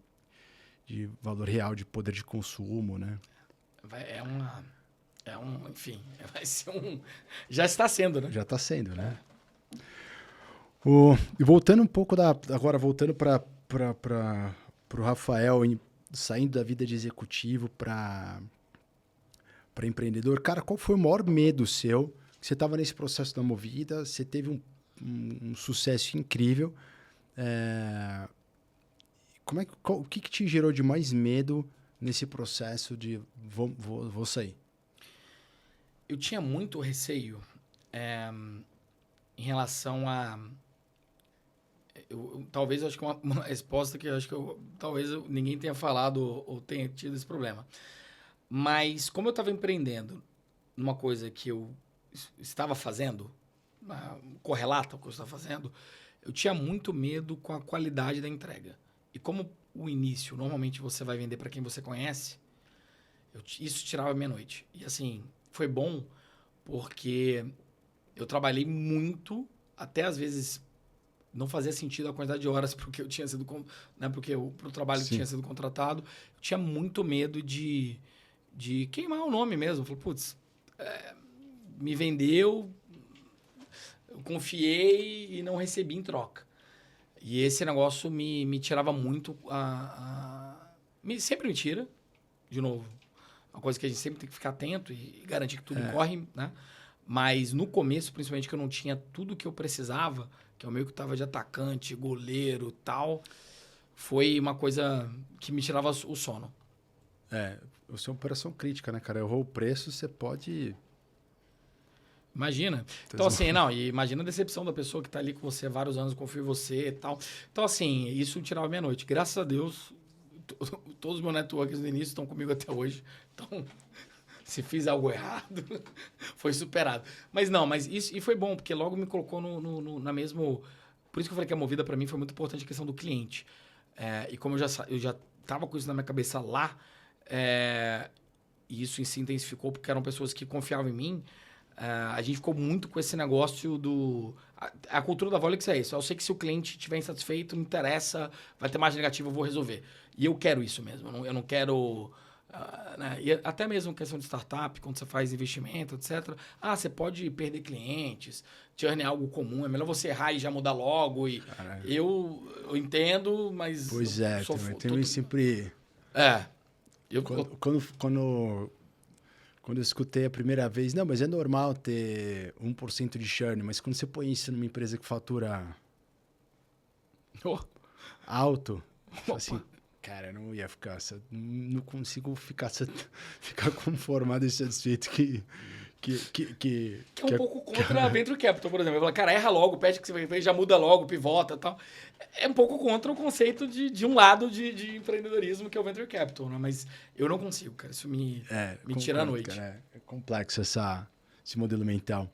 valor real, de poder de consumo, né? Enfim, vai ser já está sendo, né? Já está sendo, né? E voltando um pouco agora voltando para o Rafael, saindo da vida de executivo para empreendedor, cara, qual foi o maior medo seu? Você estava nesse processo da Movida, você teve um sucesso incrível. O que te gerou de mais medo nesse processo de vou sair? Eu tinha muito receio em relação a... talvez acho que uma resposta que talvez ninguém tenha falado ou tenha tido esse problema. Mas como eu estava empreendendo numa coisa que eu estava fazendo, correlata ao que eu estava fazendo, eu tinha muito medo com a qualidade da entrega. E como o início, normalmente você vai vender para quem você conhece, isso tirava minha noite. E assim, foi bom porque eu trabalhei muito, até às vezes não fazia sentido a quantidade de horas porque eu tinha sido, né, porque pro trabalho que tinha sido contratado, eu tinha muito medo de queimar o nome mesmo. Eu falei, putz, me vendeu, eu confiei e não recebi em troca. E esse negócio me tirava muito sempre me tira, de novo, uma coisa que a gente sempre tem que ficar atento e garantir que tudo corre, né? Mas no começo, principalmente, que eu não tinha tudo que eu precisava, que é o meio que estava de atacante, goleiro tal, foi uma coisa que me tirava o sono. Você é uma operação crítica, né, cara? Errou o preço, você pode... Imagina. Então, assim, e imagina a decepção da pessoa que está ali com você há vários anos, confia em você e tal. Então, assim, isso tirava minha noite. Graças a Deus, todos os meus networks no início estão comigo até hoje. Então, se fiz algo errado, foi superado. Mas isso e foi bom, porque logo me colocou na mesmo... Por isso que eu falei que a Movida, para mim, foi muito importante a questão do cliente. E como eu já estava com isso na minha cabeça lá, e isso se intensificou porque eram pessoas que confiavam em mim, a gente ficou muito com esse negócio do... A cultura da Volix é isso. Eu sei que se o cliente estiver insatisfeito, não interessa, vai ter margem negativa, eu vou resolver. E eu quero isso mesmo. Eu não quero... né? E até mesmo questão de startup, quando você faz investimento, etc. Você pode perder clientes, churn é algo comum, é melhor você errar e já mudar logo. E eu entendo, mas... Pois também sempre... Quando eu escutei a primeira vez, não, mas é normal ter 1% de churn, mas quando você põe isso numa empresa que fatura alto, assim, cara, eu não ia ficar, não consigo ficar conformado e satisfeito que é um pouco contra a Venture Capital, por exemplo. Eu falo, cara, erra logo, pede que você já muda logo, pivota e tal. É um pouco contra o conceito de um lado de empreendedorismo que é o Venture Capital, né? Mas eu não consigo, cara. Isso me tira a noite. Cara, é complexo esse modelo mental.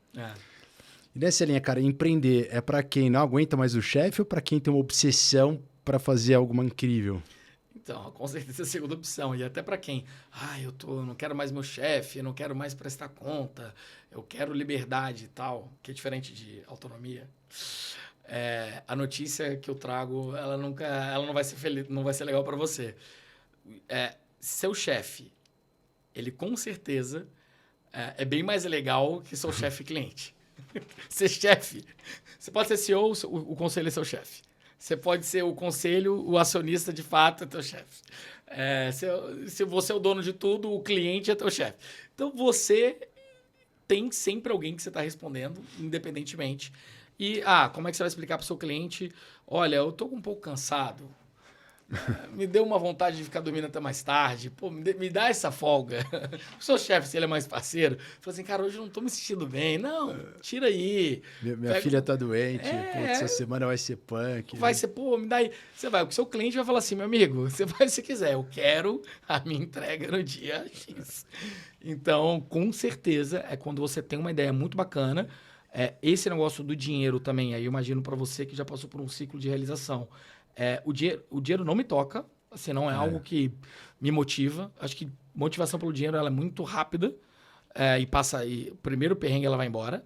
E nessa linha, cara, empreender é para quem não aguenta mais o chefe ou para quem tem uma obsessão para fazer algo incrível? Então, com certeza é a segunda opção. E até para quem? Eu não quero mais meu chefe, não quero mais prestar conta, eu quero liberdade e tal, que é diferente de autonomia. A notícia que eu trago, ela não vai ser feliz, não vai ser legal para você. Seu chefe, ele com certeza é bem mais legal que seu chefe cliente. Ser chefe, você pode ser CEO, o conselho é seu chefe. Você pode ser o conselho, o acionista de fato é teu chefe. Se você é o dono de tudo, o cliente é teu chefe. Então, você tem sempre alguém que você está respondendo, independentemente. E, como é que você vai explicar para o seu cliente? Olha, eu estou um pouco cansado. Me deu uma vontade de ficar dormindo até mais tarde. Pô, me dá essa folga. O seu chefe, se ele é mais parceiro, fala assim, cara, hoje eu não tô me sentindo bem. Não, tira aí. Minha filha tá doente. Essa semana vai ser punk. Vai ser, me dá aí. Você vai, o seu cliente vai falar assim, meu amigo, você vai se quiser. Eu quero a minha entrega no dia X. Então, com certeza, é quando você tem uma ideia muito bacana. Esse negócio do dinheiro também, aí eu imagino para você que já passou por um ciclo de realização. O dinheiro não me toca, assim, não é algo que me motiva. Acho que motivação pelo dinheiro ela é muito rápida e o primeiro perrengue ela vai embora.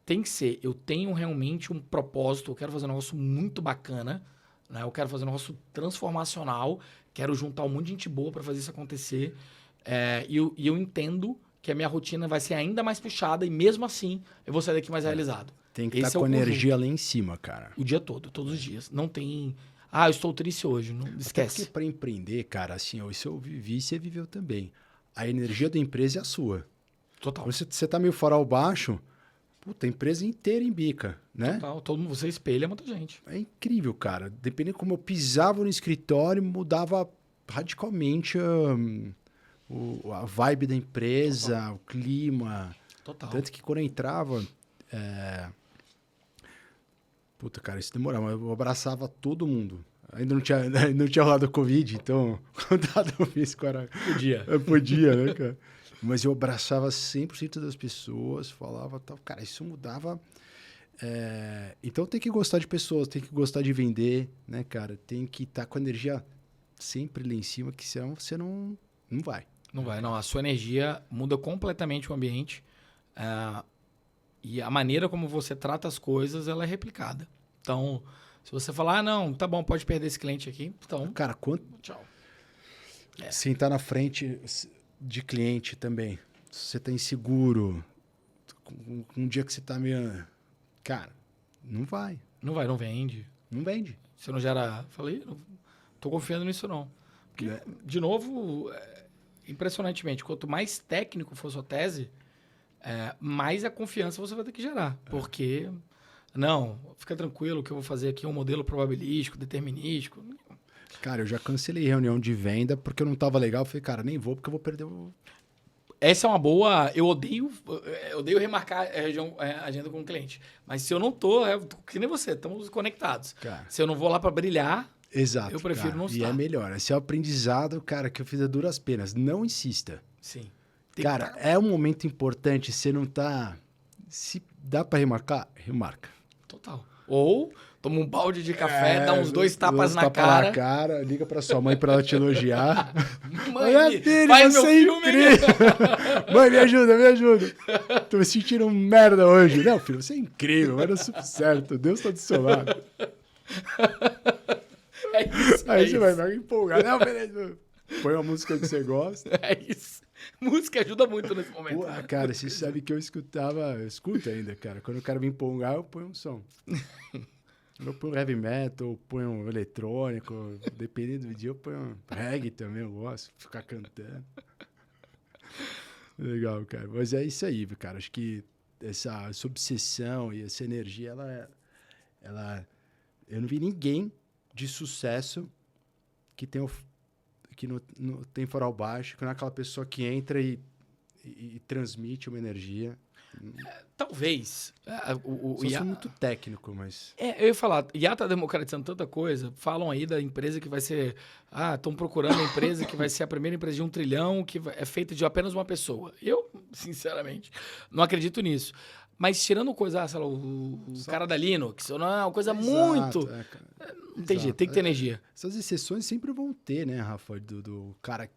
Tem que ser, eu tenho realmente um propósito, eu quero fazer um negócio muito bacana, né? Eu quero fazer um negócio transformacional, quero juntar um monte de gente boa para fazer isso acontecer. E eu entendo que a minha rotina vai ser ainda mais puxada e mesmo assim eu vou sair daqui mais realizado. Tem que estar com a energia lá em cima, cara. O dia todo, todos os dias. Não tem... Ah, eu estou triste hoje. Não esquece. Porque para empreender, cara, assim, isso eu vivi e você viveu também. A energia da empresa é a sua. Total. Você tá meio farol baixo, puta, a empresa inteira embica, né? Total. Todo mundo, você espelha muita gente. É incrível, cara. Dependendo de como eu pisava no escritório, mudava radicalmente a vibe da empresa, Total. o clima. Total. Tanto que quando eu entrava... Puta, cara, isso demorava. Eu abraçava todo mundo. Ainda não tinha rolado o Covid, então contato físico era... Podia. Eu podia, né, cara? Mas eu abraçava 100% das pessoas, falava tal. Cara, isso mudava... Então tem que gostar de pessoas, tem que gostar de vender, né, cara? Tem que estar com a energia sempre lá em cima, que senão você não vai. Não vai, não. A sua energia muda completamente o ambiente. E a maneira como você trata as coisas, ela é replicada. Então, se você falar, não, tá bom, pode perder esse cliente aqui, então... Cara, Tchau. Sentar na frente de cliente também. Se você tá inseguro, um dia que você tá meio... Cara, não vai. Não vai, não vende. Não vende. Você não gera... Falei, não tô confiando nisso, não. Porque, de novo, impressionantemente, quanto mais técnico for sua tese, mais a confiança você vai ter que gerar. Porque, não, fica tranquilo que eu vou fazer aqui um modelo probabilístico, determinístico. Cara, eu já cancelei reunião de venda porque eu não tava legal. Eu falei, cara, nem vou porque eu vou perder o... Essa é uma boa... Eu odeio remarcar a agenda com o cliente. Mas se eu não tô, que nem você, estamos conectados. Cara. Se eu não vou lá para brilhar, Exato, eu prefiro cara. não estar. E é melhor. Esse é o aprendizado, cara, que eu fiz a duras penas. Não insista. Sim. Cara, é um momento importante. Você não tá... Se dá pra remarcar, remarca. Total. Ou toma um balde de café, dá uns 2 tapas na cara. Liga pra sua mãe pra ela te elogiar. Mãe, filho, faz você meu é filme. incrível. Mãe, me ajuda, me ajuda. Tô me sentindo um merda hoje. Não, filho, você é incrível, vai dar super certo. Deus tá do seu lado. É isso. Aí você vai empolgar. Não, beleza. Põe uma música que você gosta. É isso. Música ajuda muito nesse momento. Pô, cara, você sabe que eu escuto ainda, cara. Quando o cara me empolgar, eu ponho um som. Eu ponho heavy metal, eu ponho um eletrônico, dependendo do dia, eu ponho um reggae também, eu gosto de ficar cantando. Legal, cara. Mas é isso aí, cara. Acho que essa obsessão e essa energia, ela... Eu não vi ninguém de sucesso que não tem farol baixo, que não é aquela pessoa que entra e transmite uma energia. Talvez. Só sou muito técnico, mas... Eu ia falar, IA tá democratizando tanta coisa. Falam aí da empresa que vai ser... estão procurando a empresa que vai ser a primeira empresa de 1 trilhão, que é feita de apenas uma pessoa. Eu, sinceramente, não acredito nisso. Mas tirando coisa, sei lá, o cara da Linux, não é uma coisa muito... Não tem jeito, tem que ter energia. Essas exceções sempre vão ter, né, Rafa? Do cara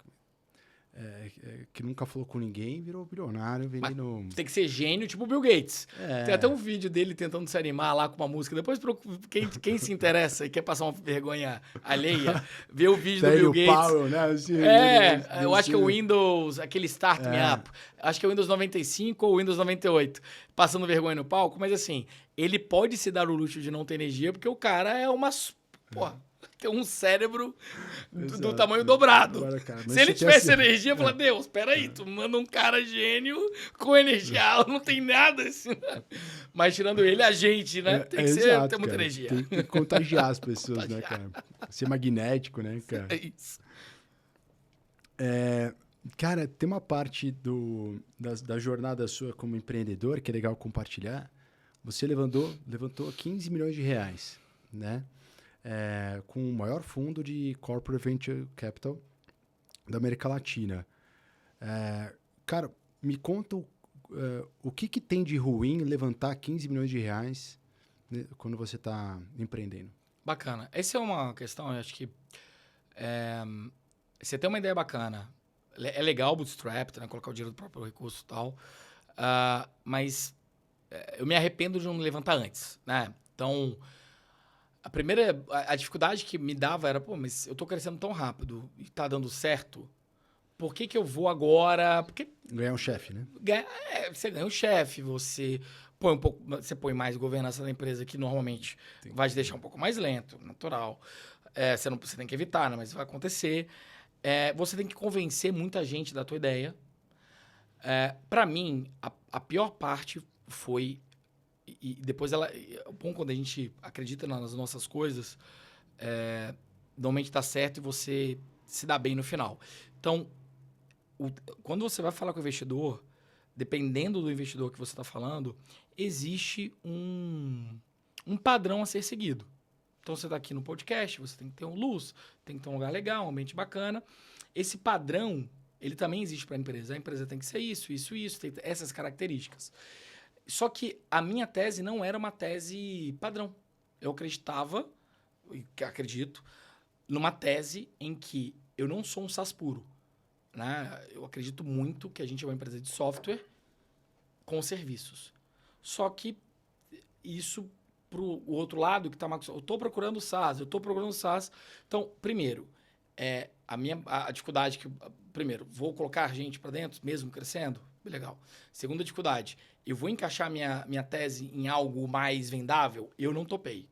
que nunca falou com ninguém, virou bilionário, vendendo... Tem que ser gênio, tipo o Bill Gates. Tem até um vídeo dele tentando se animar lá com uma música. Depois, quem se interessa e quer passar uma vergonha alheia, vê o vídeo do Bill Gates. Powell, né? Assim, eu acho que é o Windows, aquele Start Me Up. Acho que é o Windows 95 ou o Windows 98. Passando vergonha no palco, mas assim, ele pode se dar o luxo de não ter energia, porque o cara é uma... Porra, tem um cérebro do tamanho dobrado. Agora, cara, se ele tivesse energia, eu falaria, Deus, peraí, tu manda um cara gênio com energia, não tem nada assim. Mas tirando ele, a gente, né? Tem que ter muita energia. Tem que contagiar as pessoas, né, cara? Ser magnético, né, cara? É isso. Cara, tem uma parte da jornada sua como empreendedor que é legal compartilhar. Você levantou 15 milhões de reais, né? Com o maior fundo de Corporate Venture Capital da América Latina. Cara, me conta o que tem de ruim levantar 15 milhões de reais, né, quando você está empreendendo. Bacana. Essa é uma questão, eu acho que você tem uma ideia bacana. É legal o bootstrap, né, colocar o dinheiro do próprio recurso e tal, mas eu me arrependo de não levantar antes, né? Então... A dificuldade que me dava era, mas eu tô crescendo tão rápido e tá dando certo, por que eu vou agora? Porque ganhar um chefe, né? Você ganha um chefe, você põe mais governança na empresa, que normalmente vai te deixar um pouco mais lento, natural. Você tem que evitar, né? Mas vai acontecer. Você tem que convencer muita gente da tua ideia. Para mim, a pior parte foi... E depois o bom quando a gente acredita nas nossas coisas, normalmente dá certo e você se dá bem no final. Então, quando você vai falar com o investidor, dependendo do investidor que você está falando, existe um padrão a ser seguido. Então, você está aqui no podcast, você tem que ter luz, tem que ter um lugar legal, um ambiente bacana. Esse padrão, ele também existe para a empresa. A empresa tem que ser isso, tem essas características. Só que a minha tese não era uma tese padrão. Eu acreditava, e acredito, numa tese em que eu não sou um SaaS puro. Né? Eu acredito muito que a gente é uma empresa de software com serviços. Só que isso, para o outro lado, que está mais... Eu estou procurando SaaS. Então, primeiro, a dificuldade que... Primeiro, vou colocar gente para dentro, mesmo crescendo? Legal. Segunda dificuldade, eu vou encaixar minha tese em algo mais vendável? Eu não topei.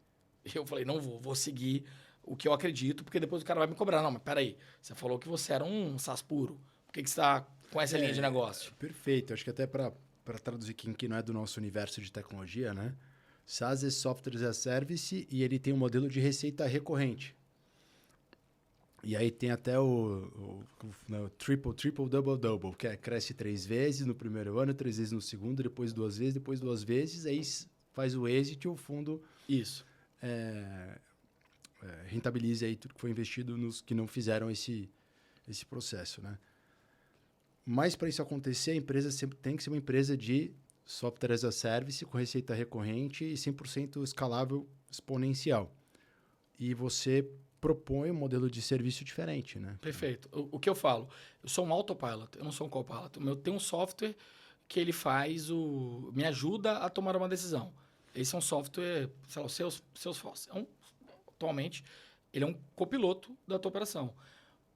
Eu falei, não vou seguir o que eu acredito, porque depois o cara vai me cobrar. Não, mas peraí, você falou que você era um SaaS puro. Por que você está com essa linha de negócio? Perfeito. Acho que até para traduzir quem que não é do nosso universo de tecnologia, né? SaaS é Software as a Service e ele tem um modelo de receita recorrente. E aí tem até o triple, double, que cresce 3 vezes no primeiro ano, 3 vezes no segundo, depois 2 vezes, depois 2 vezes, aí faz o exit e o fundo rentabiliza aí tudo que foi investido nos que não fizeram esse processo, né? Mas para isso acontecer, a empresa sempre tem que ser uma empresa de Software as a Service com receita recorrente e 100% escalável exponencial. E você propõe um modelo de serviço diferente, né? Perfeito. O que eu falo? Eu sou um autopilot, eu não sou um copilot. Eu tenho um software que ele me ajuda a tomar uma decisão. Esse é um software, sei lá, o Salesforce. Atualmente, ele é um copiloto da tua operação.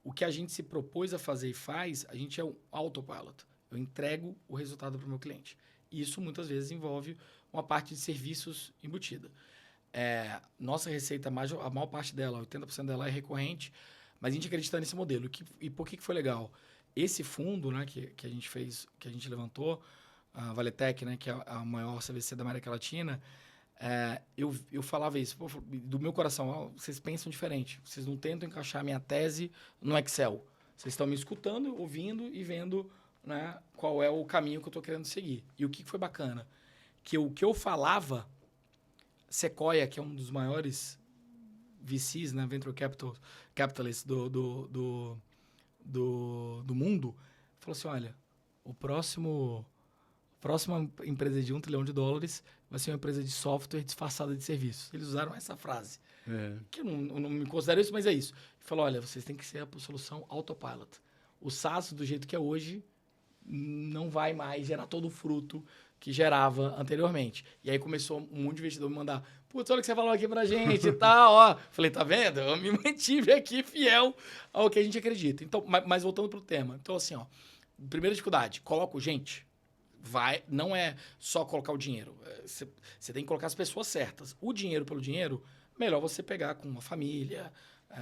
O que a gente se propôs a fazer e faz, a gente é um autopilot. Eu entrego o resultado para o meu cliente. E isso muitas vezes envolve uma parte de serviços embutida. Nossa receita, a maior parte dela, 80% dela é recorrente, mas a gente acredita nesse modelo. E por que foi legal? Esse fundo, né, que a gente fez, que a gente levantou, a Valetec, né, que é a maior CVC da América Latina, eu falava isso, do meu coração, vocês pensam diferente, vocês não tentam encaixar a minha tese no Excel. Vocês estão me escutando, ouvindo e vendo, né, qual é o caminho que eu estou querendo seguir. E o que foi bacana? Que o que eu falava... Sequoia, que é um dos maiores VCs, né, Venture Capitalists do mundo, falou assim, olha, próxima empresa de $1 trilhão vai ser uma empresa de software disfarçada de serviços. Eles usaram essa frase. Que eu não me considero isso, mas é isso. Ele falou, olha, vocês têm que ser a solução autopilot. O SaaS, do jeito que é hoje, não vai mais gerar todo o fruto que gerava anteriormente. E aí começou um monte de investidor me mandar, putz, olha o que você falou aqui pra gente e tal, ó. Falei, tá vendo? Eu me mantive aqui fiel ao que a gente acredita. Então, mas voltando pro tema. Então, assim, ó, primeira dificuldade, coloco gente, não é só colocar o dinheiro. Você tem que colocar as pessoas certas. O dinheiro pelo dinheiro, melhor você pegar com uma família,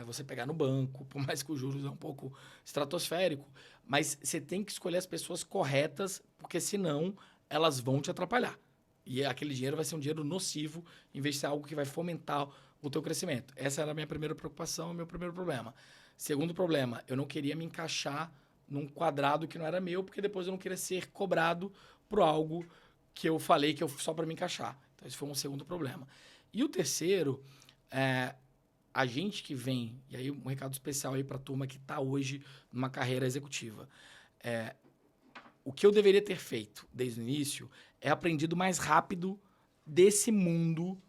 você pegar no banco, por mais que os juros é um pouco estratosférico, mas você tem que escolher as pessoas corretas, porque senão elas vão te atrapalhar. E aquele dinheiro vai ser um dinheiro nocivo, em vez de ser algo que vai fomentar o teu crescimento. Essa era a minha primeira preocupação, o meu primeiro problema. Segundo problema, eu não queria me encaixar num quadrado que não era meu, porque depois eu não queria ser cobrado por algo que eu falei que só para me encaixar. Então, esse foi um segundo problema. E o terceiro, a gente que vem, e aí um recado especial aí para a turma que está hoje numa carreira executiva. O que eu deveria ter feito desde o início é aprendido mais rápido desse mundo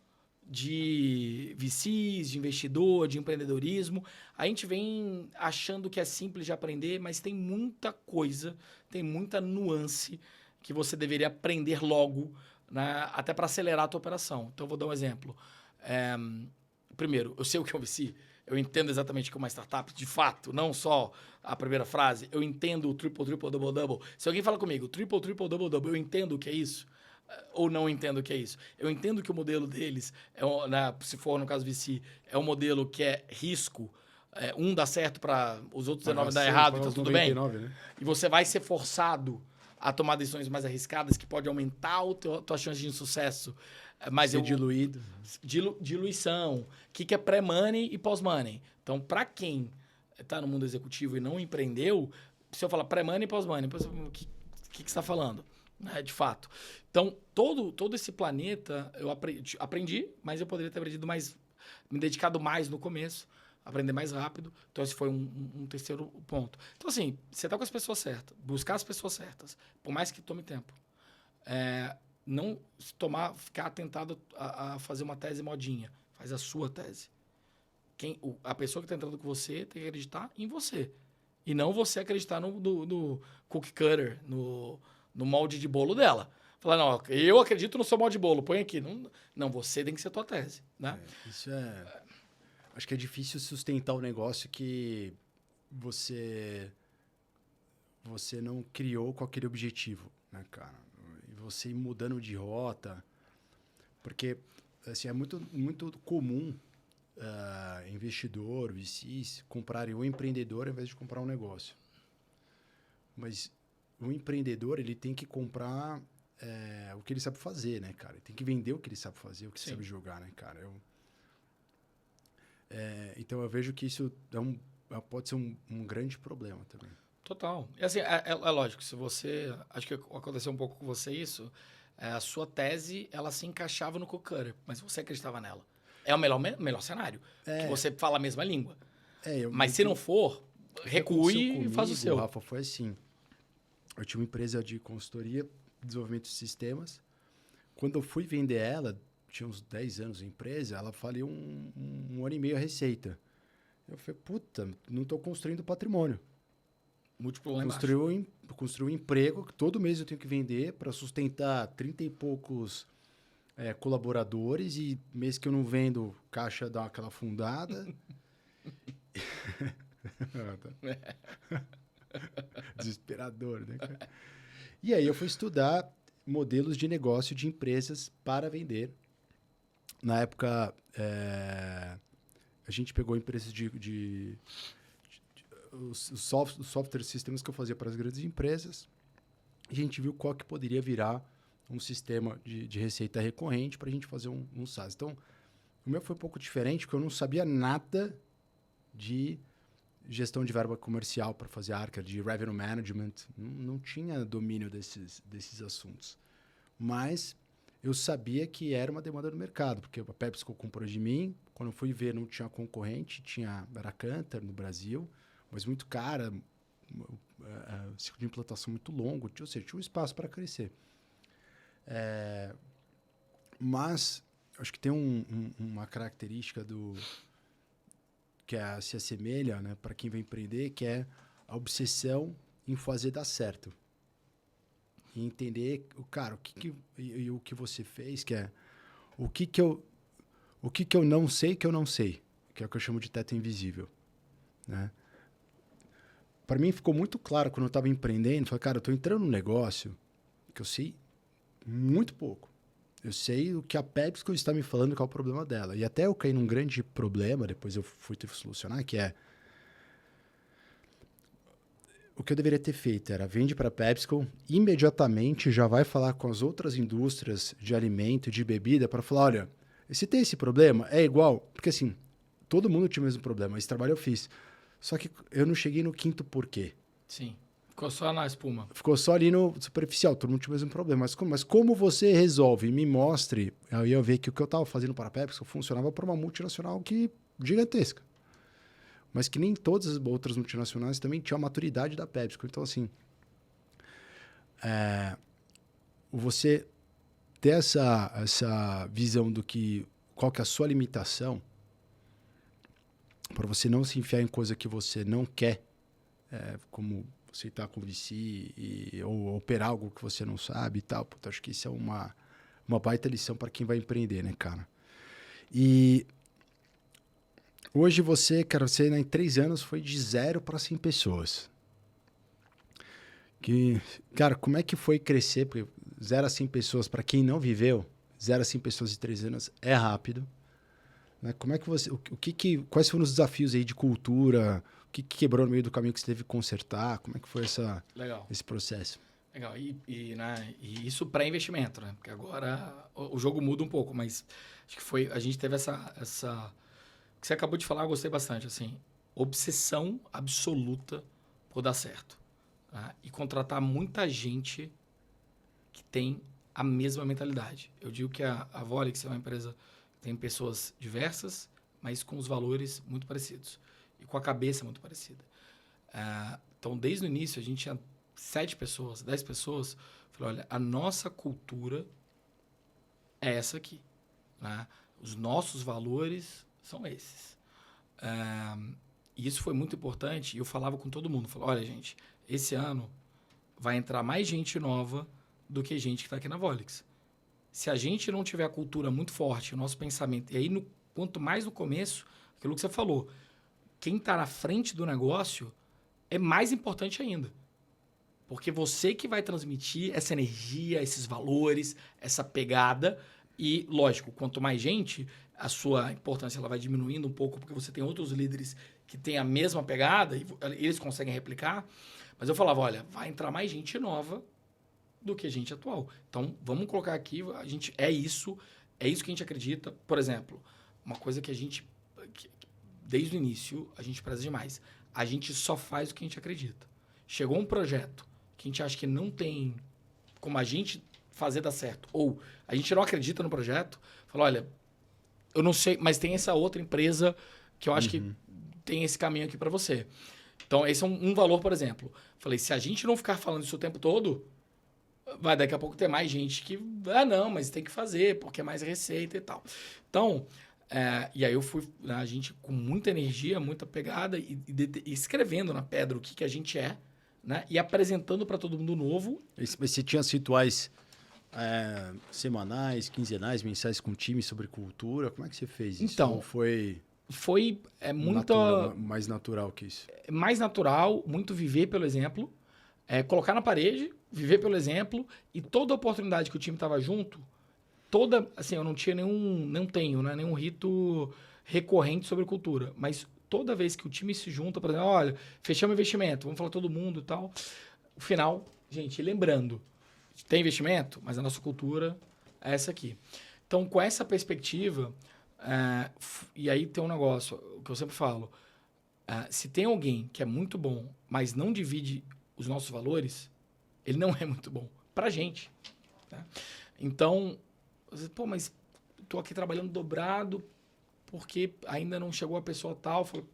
de VCs, de investidor, de empreendedorismo. A gente vem achando que é simples de aprender, mas tem muita coisa, tem muita nuance que você deveria aprender logo, né, até para acelerar a tua operação. Então, eu vou dar um exemplo. Primeiro, eu sei o que é um VC, eu entendo exatamente o que é uma startup, de fato, não só a primeira frase. Eu entendo o triple, double. Se alguém fala comigo, triple, double, eu entendo o que é isso. ou não entendo o que é isso. Eu entendo que o modelo deles, se for no caso VC, é um modelo que é risco. Um dá certo para os outros 19 dar errado, então tudo 99, bem. Né? E você vai ser forçado a tomar decisões mais arriscadas que pode aumentar a tua chance de sucesso. Mas ser diluído. Diluição. O que é pré-money e pós-money? Então, para quem está no mundo executivo e não empreendeu, se eu falar pré-money e pós-money, o que você está falando? De fato. Então, todo esse planeta eu aprendi, mas eu poderia ter aprendido mais, me dedicado mais no começo, aprender mais rápido. Então, esse foi um terceiro ponto. Então, assim, você está com as pessoas certas, buscar as pessoas certas, por mais que tome tempo. Não ficar tentado a fazer uma tese modinha. Faz a sua tese. A pessoa que está entrando com você tem que acreditar em você. E não você acreditar no cookie cutter, no molde de bolo dela. Falar, não, eu acredito no seu molde de bolo, põe aqui. Não, você tem que ser a tua tese. Né? Isso acho que é difícil sustentar um negócio que você não criou com aquele objetivo, né, cara? E você ir mudando de rota. Porque assim, é muito, muito comum investidor, VCs, comprarem um empreendedor ao invés de comprar um negócio. Mas o empreendedor, ele tem que comprar o que ele sabe fazer, né, cara? Ele tem que vender o que ele sabe fazer, o que ele sabe jogar, né, cara? Então, eu vejo que isso pode ser um grande problema também. Total. E assim, é lógico, se você... Acho que aconteceu um pouco com você isso. A sua tese, ela se encaixava no cookie cutter, mas você acreditava nela. É o melhor cenário. Que você fala a mesma língua. Mas se não for, recue e faz o seu. Rafa, foi assim. Eu tinha uma empresa de consultoria, desenvolvimento de sistemas. Quando eu fui vender ela, tinha uns 10 anos de empresa, ela faliu um ano e meio a receita. Eu falei, puta, não estou construindo patrimônio. Múltiplo lá embaixo. Construir um emprego que todo mês eu tenho que vender para sustentar 30 e poucos colaboradores, e mês que eu não vendo, caixa dá aquela afundada. Desesperador, né, cara? E aí eu fui estudar modelos de negócio de empresas para vender. Na época, a gente pegou empresas os software systems que eu fazia para as grandes empresas. A gente viu qual que poderia virar um sistema de receita recorrente para a gente fazer um SaaS. Então, o meu foi um pouco diferente, porque eu não sabia nada de gestão de verba comercial para fazer arca, de revenue management. Não tinha domínio desses assuntos. Mas eu sabia que era uma demanda do mercado, porque a PepsiCo comprou de mim. Quando eu fui ver, não tinha concorrente, era Cantor no Brasil, mas muito cara, ciclo de implantação muito longo, ou seja, tinha um espaço para crescer. Mas acho que tem uma característica que se assemelha, né, para quem vai empreender, que é a obsessão em fazer dar certo. E entender, cara, o que você fez, que é o que eu não sei que eu não sei, que é o que eu chamo de teto invisível, né? Para mim ficou muito claro quando eu estava empreendendo, falei, cara, eu estou entrando num negócio que eu sei muito pouco. Eu sei o que a PepsiCo está me falando, que é o problema dela. E até eu caí num grande problema, depois eu fui ter que solucionar, que é o que eu deveria ter feito era vende para a PepsiCo, imediatamente já vai falar com as outras indústrias de alimento, de bebida, para falar, olha, se tem esse problema, é igual. Porque assim, todo mundo tinha o mesmo problema. Esse trabalho eu fiz. Só que eu não cheguei no quinto porquê. Sim. Ficou só na espuma. Ficou só ali no superficial. Todo mundo tinha o mesmo problema. Mas como você resolve? Me mostre. Aí eu vi que o que eu estava fazendo para a PepsiCo funcionava para uma multinacional gigantesca. Mas que nem todas as outras multinacionais também tinham a maturidade da PepsiCo. Então, assim, você ter essa visão qual que é a sua limitação, para você não se enfiar em coisa que você não quer, como você está com VC ou operar algo que você não sabe e tal. Puta, acho que isso é uma baita lição para quem vai empreender, né, cara? E hoje você em 3 anos foi de 0 para 100 pessoas. Cara, como é que foi crescer? Porque 0 a 100 pessoas, para quem não viveu, 0 a 100 pessoas em 3 anos é rápido. Né? Como é que você... quais foram os desafios aí de cultura? O que quebrou no meio do caminho que você teve que consertar? Como é que foi esse processo? Legal. Né, e isso pré-investimento, né? Porque agora o jogo muda um pouco, mas acho que a gente teve essa... O que você acabou de falar, eu gostei bastante, assim. Obsessão absoluta por dar certo. Tá? E contratar muita gente que tem a mesma mentalidade. Eu digo que a Volix é uma empresa que tem pessoas diversas, mas com os valores muito parecidos. E com a cabeça muito parecida. Então, desde o início, a gente tinha 7 pessoas, 10 pessoas. Falei, olha, a nossa cultura é essa aqui. Né? Os nossos valores são esses. E isso foi muito importante. E eu falava com todo mundo. Falei, olha, gente, esse ano vai entrar mais gente nova do que gente que está aqui na Volix. Se a gente não tiver a cultura muito forte, o nosso pensamento, e aí quanto mais no começo, aquilo que você falou, quem está na frente do negócio é mais importante ainda. Porque você que vai transmitir essa energia, esses valores, essa pegada. E, lógico, quanto mais gente, a sua importância ela vai diminuindo um pouco, porque você tem outros líderes que têm a mesma pegada e eles conseguem replicar. Mas eu falava, olha, vai entrar mais gente nova do que gente atual. Então, vamos colocar aqui, a gente é isso que a gente acredita. Por exemplo, uma coisa que a gente, desde o início, a gente preza demais. A gente só faz o que a gente acredita. Chegou um projeto que a gente acha que não tem como a gente fazer dar certo, ou a gente não acredita no projeto, fala, olha, eu não sei, mas tem essa outra empresa que eu acho que tem esse caminho aqui para você. Então, esse é um valor, por exemplo. Falei, se a gente não ficar falando isso o tempo todo, vai daqui a pouco ter mais gente que, não, mas tem que fazer, porque é mais receita e tal. Então, e aí eu fui, a gente com muita energia, muita pegada, e escrevendo na pedra o que a gente é, né? E apresentando para todo mundo novo. Mas você tinha as rituais semanais, quinzenais, mensais com o time sobre cultura? Como é que você fez isso? Então, ou foi muito mais natural que isso? Mais natural, muito viver pelo exemplo, colocar na parede, viver pelo exemplo, e toda oportunidade que o time estava junto, assim, eu não tinha não tenho, né, nenhum rito recorrente sobre cultura, mas toda vez que o time se junta, por exemplo, olha, fechamos investimento, vamos falar todo mundo e tal. O final, gente, lembrando, tem investimento, mas a nossa cultura é essa aqui. Então, com essa perspectiva, e aí tem um negócio, o que eu sempre falo, se tem alguém que é muito bom, mas não divide os nossos valores, ele não é muito bom pra gente. Tá? Então, você, mas tô aqui trabalhando dobrado, porque ainda não chegou a pessoa tal, falei,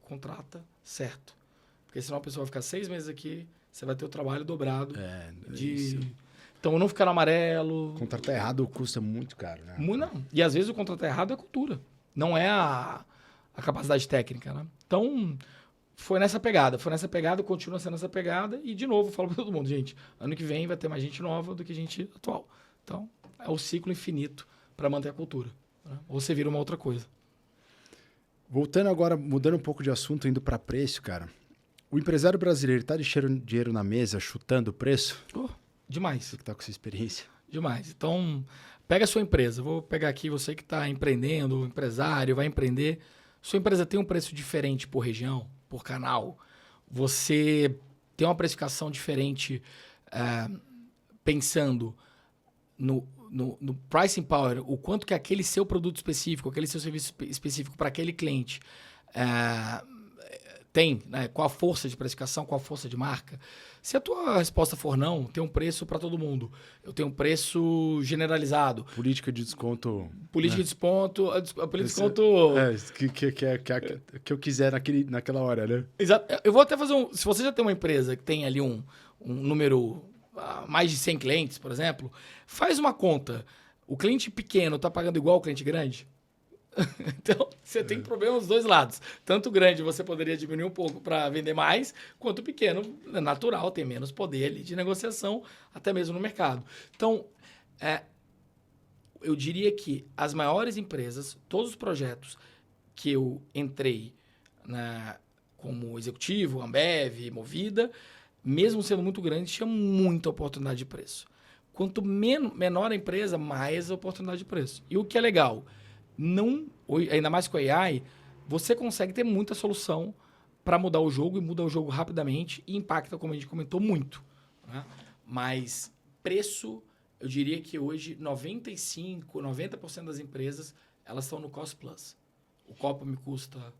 contrata certo. Porque senão a pessoa vai ficar 6 meses aqui, você vai ter o trabalho dobrado. Então, não ficar no amarelo. Contratar errado custa muito caro, né? Não. E às vezes o contratar errado é cultura. Não é a capacidade técnica, né? Então, foi nessa pegada, continua sendo essa pegada. E, de novo, eu falo para todo mundo, gente, ano que vem vai ter mais gente nova do que gente atual. Então, é o ciclo infinito para manter a cultura. Ou você vira uma outra coisa. Voltando agora, mudando um pouco de assunto, indo para preço, cara. O empresário brasileiro está deixando dinheiro na mesa, chutando o preço? Demais. Você que está com essa experiência? Demais. Então, pega a sua empresa. Vou pegar aqui você que está empreendendo, empresário, vai empreender. Sua empresa tem um preço diferente por região, por canal. Você tem uma precificação diferente pensando no pricing power, o quanto que aquele seu produto específico, aquele seu serviço específico para aquele cliente tem, né? Qual a força de precificação, qual a força de marca. Se a tua resposta for não, tem um preço para todo mundo. Eu tenho um preço generalizado. Política de desconto. Política de desconto. Desconto. Que eu quiser naquela hora, né? Exato. Eu vou até fazer se você já tem uma empresa que tem ali um número, mais de 100 clientes, por exemplo, faz uma conta. O cliente pequeno está pagando igual ao cliente grande? Então, você tem problema dos dois lados. Tanto grande você poderia diminuir um pouco para vender mais, quanto pequeno, natural, tem menos poder ali de negociação, até mesmo no mercado. Então, eu diria que as maiores empresas, todos os projetos que eu entrei como executivo, Ambev, Movida, mesmo sendo muito grande, tinha muita oportunidade de preço. Quanto menor a empresa, mais a oportunidade de preço. E o que é legal, ainda mais com a AI, você consegue ter muita solução para mudar o jogo e muda o jogo rapidamente e impacta, como a gente comentou, muito. Né? Mas preço, eu diria que hoje 95%, 90% das empresas elas estão no cost plus. O copo me custa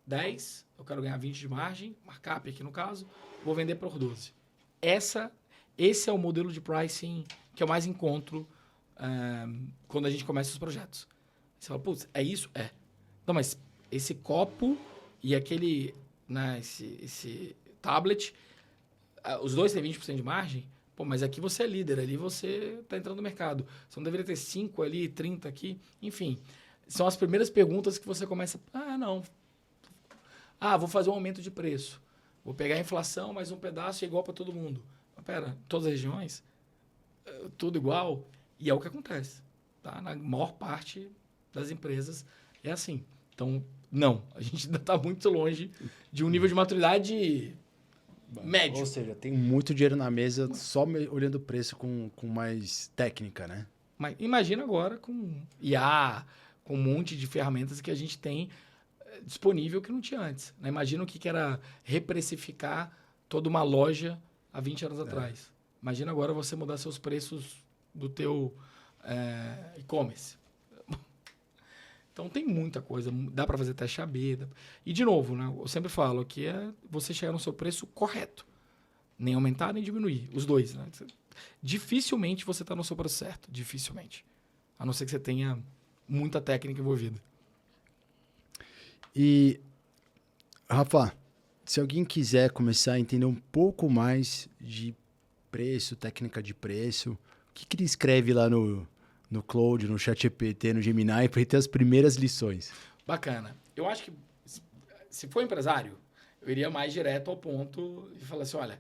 10, eu quero ganhar 20 de margem, markup aqui no caso, vou vender por 12. Esse é o modelo de pricing que eu mais encontro quando a gente começa os projetos. Você fala, putz, é isso? É. Não, mas esse copo e aquele, né, esse tablet, os dois têm 20% de margem? Pô, mas aqui você é líder, ali você está entrando no mercado. Você não deveria ter 5 ali, 30 aqui. Enfim, são as primeiras perguntas que você começa... não. Vou fazer um aumento de preço. Vou pegar a inflação, mas um pedaço é igual para todo mundo. Mas, pera, todas as regiões? Tudo igual? E é o que acontece. Tá? Na maior parte das empresas é assim. Então, não. A gente ainda está muito longe de um nível de maturidade médio. Ou seja, tem muito dinheiro na mesa só olhando o preço com mais técnica, né? Mas imagina agora com IA, com um monte de ferramentas que a gente tem disponível que não tinha antes. Né? Imagina o que era reprecificar toda uma loja há 20 anos atrás. Imagina agora você mudar seus preços do teu e-commerce. Então tem muita coisa, dá para fazer teste AB. E de novo, né, eu sempre falo que é você chegar no seu preço correto. Nem aumentar, nem diminuir. Os dois. Né? Dificilmente você está no seu preço certo. Dificilmente. A não ser que você tenha muita técnica envolvida. E, Rafa, se alguém quiser começar a entender um pouco mais de preço, técnica de preço, o que ele escreve lá no Claude, no ChatGPT, no Gemini, para ele ter as primeiras lições? Bacana. Eu acho que, se for empresário, eu iria mais direto ao ponto e falar assim, olha,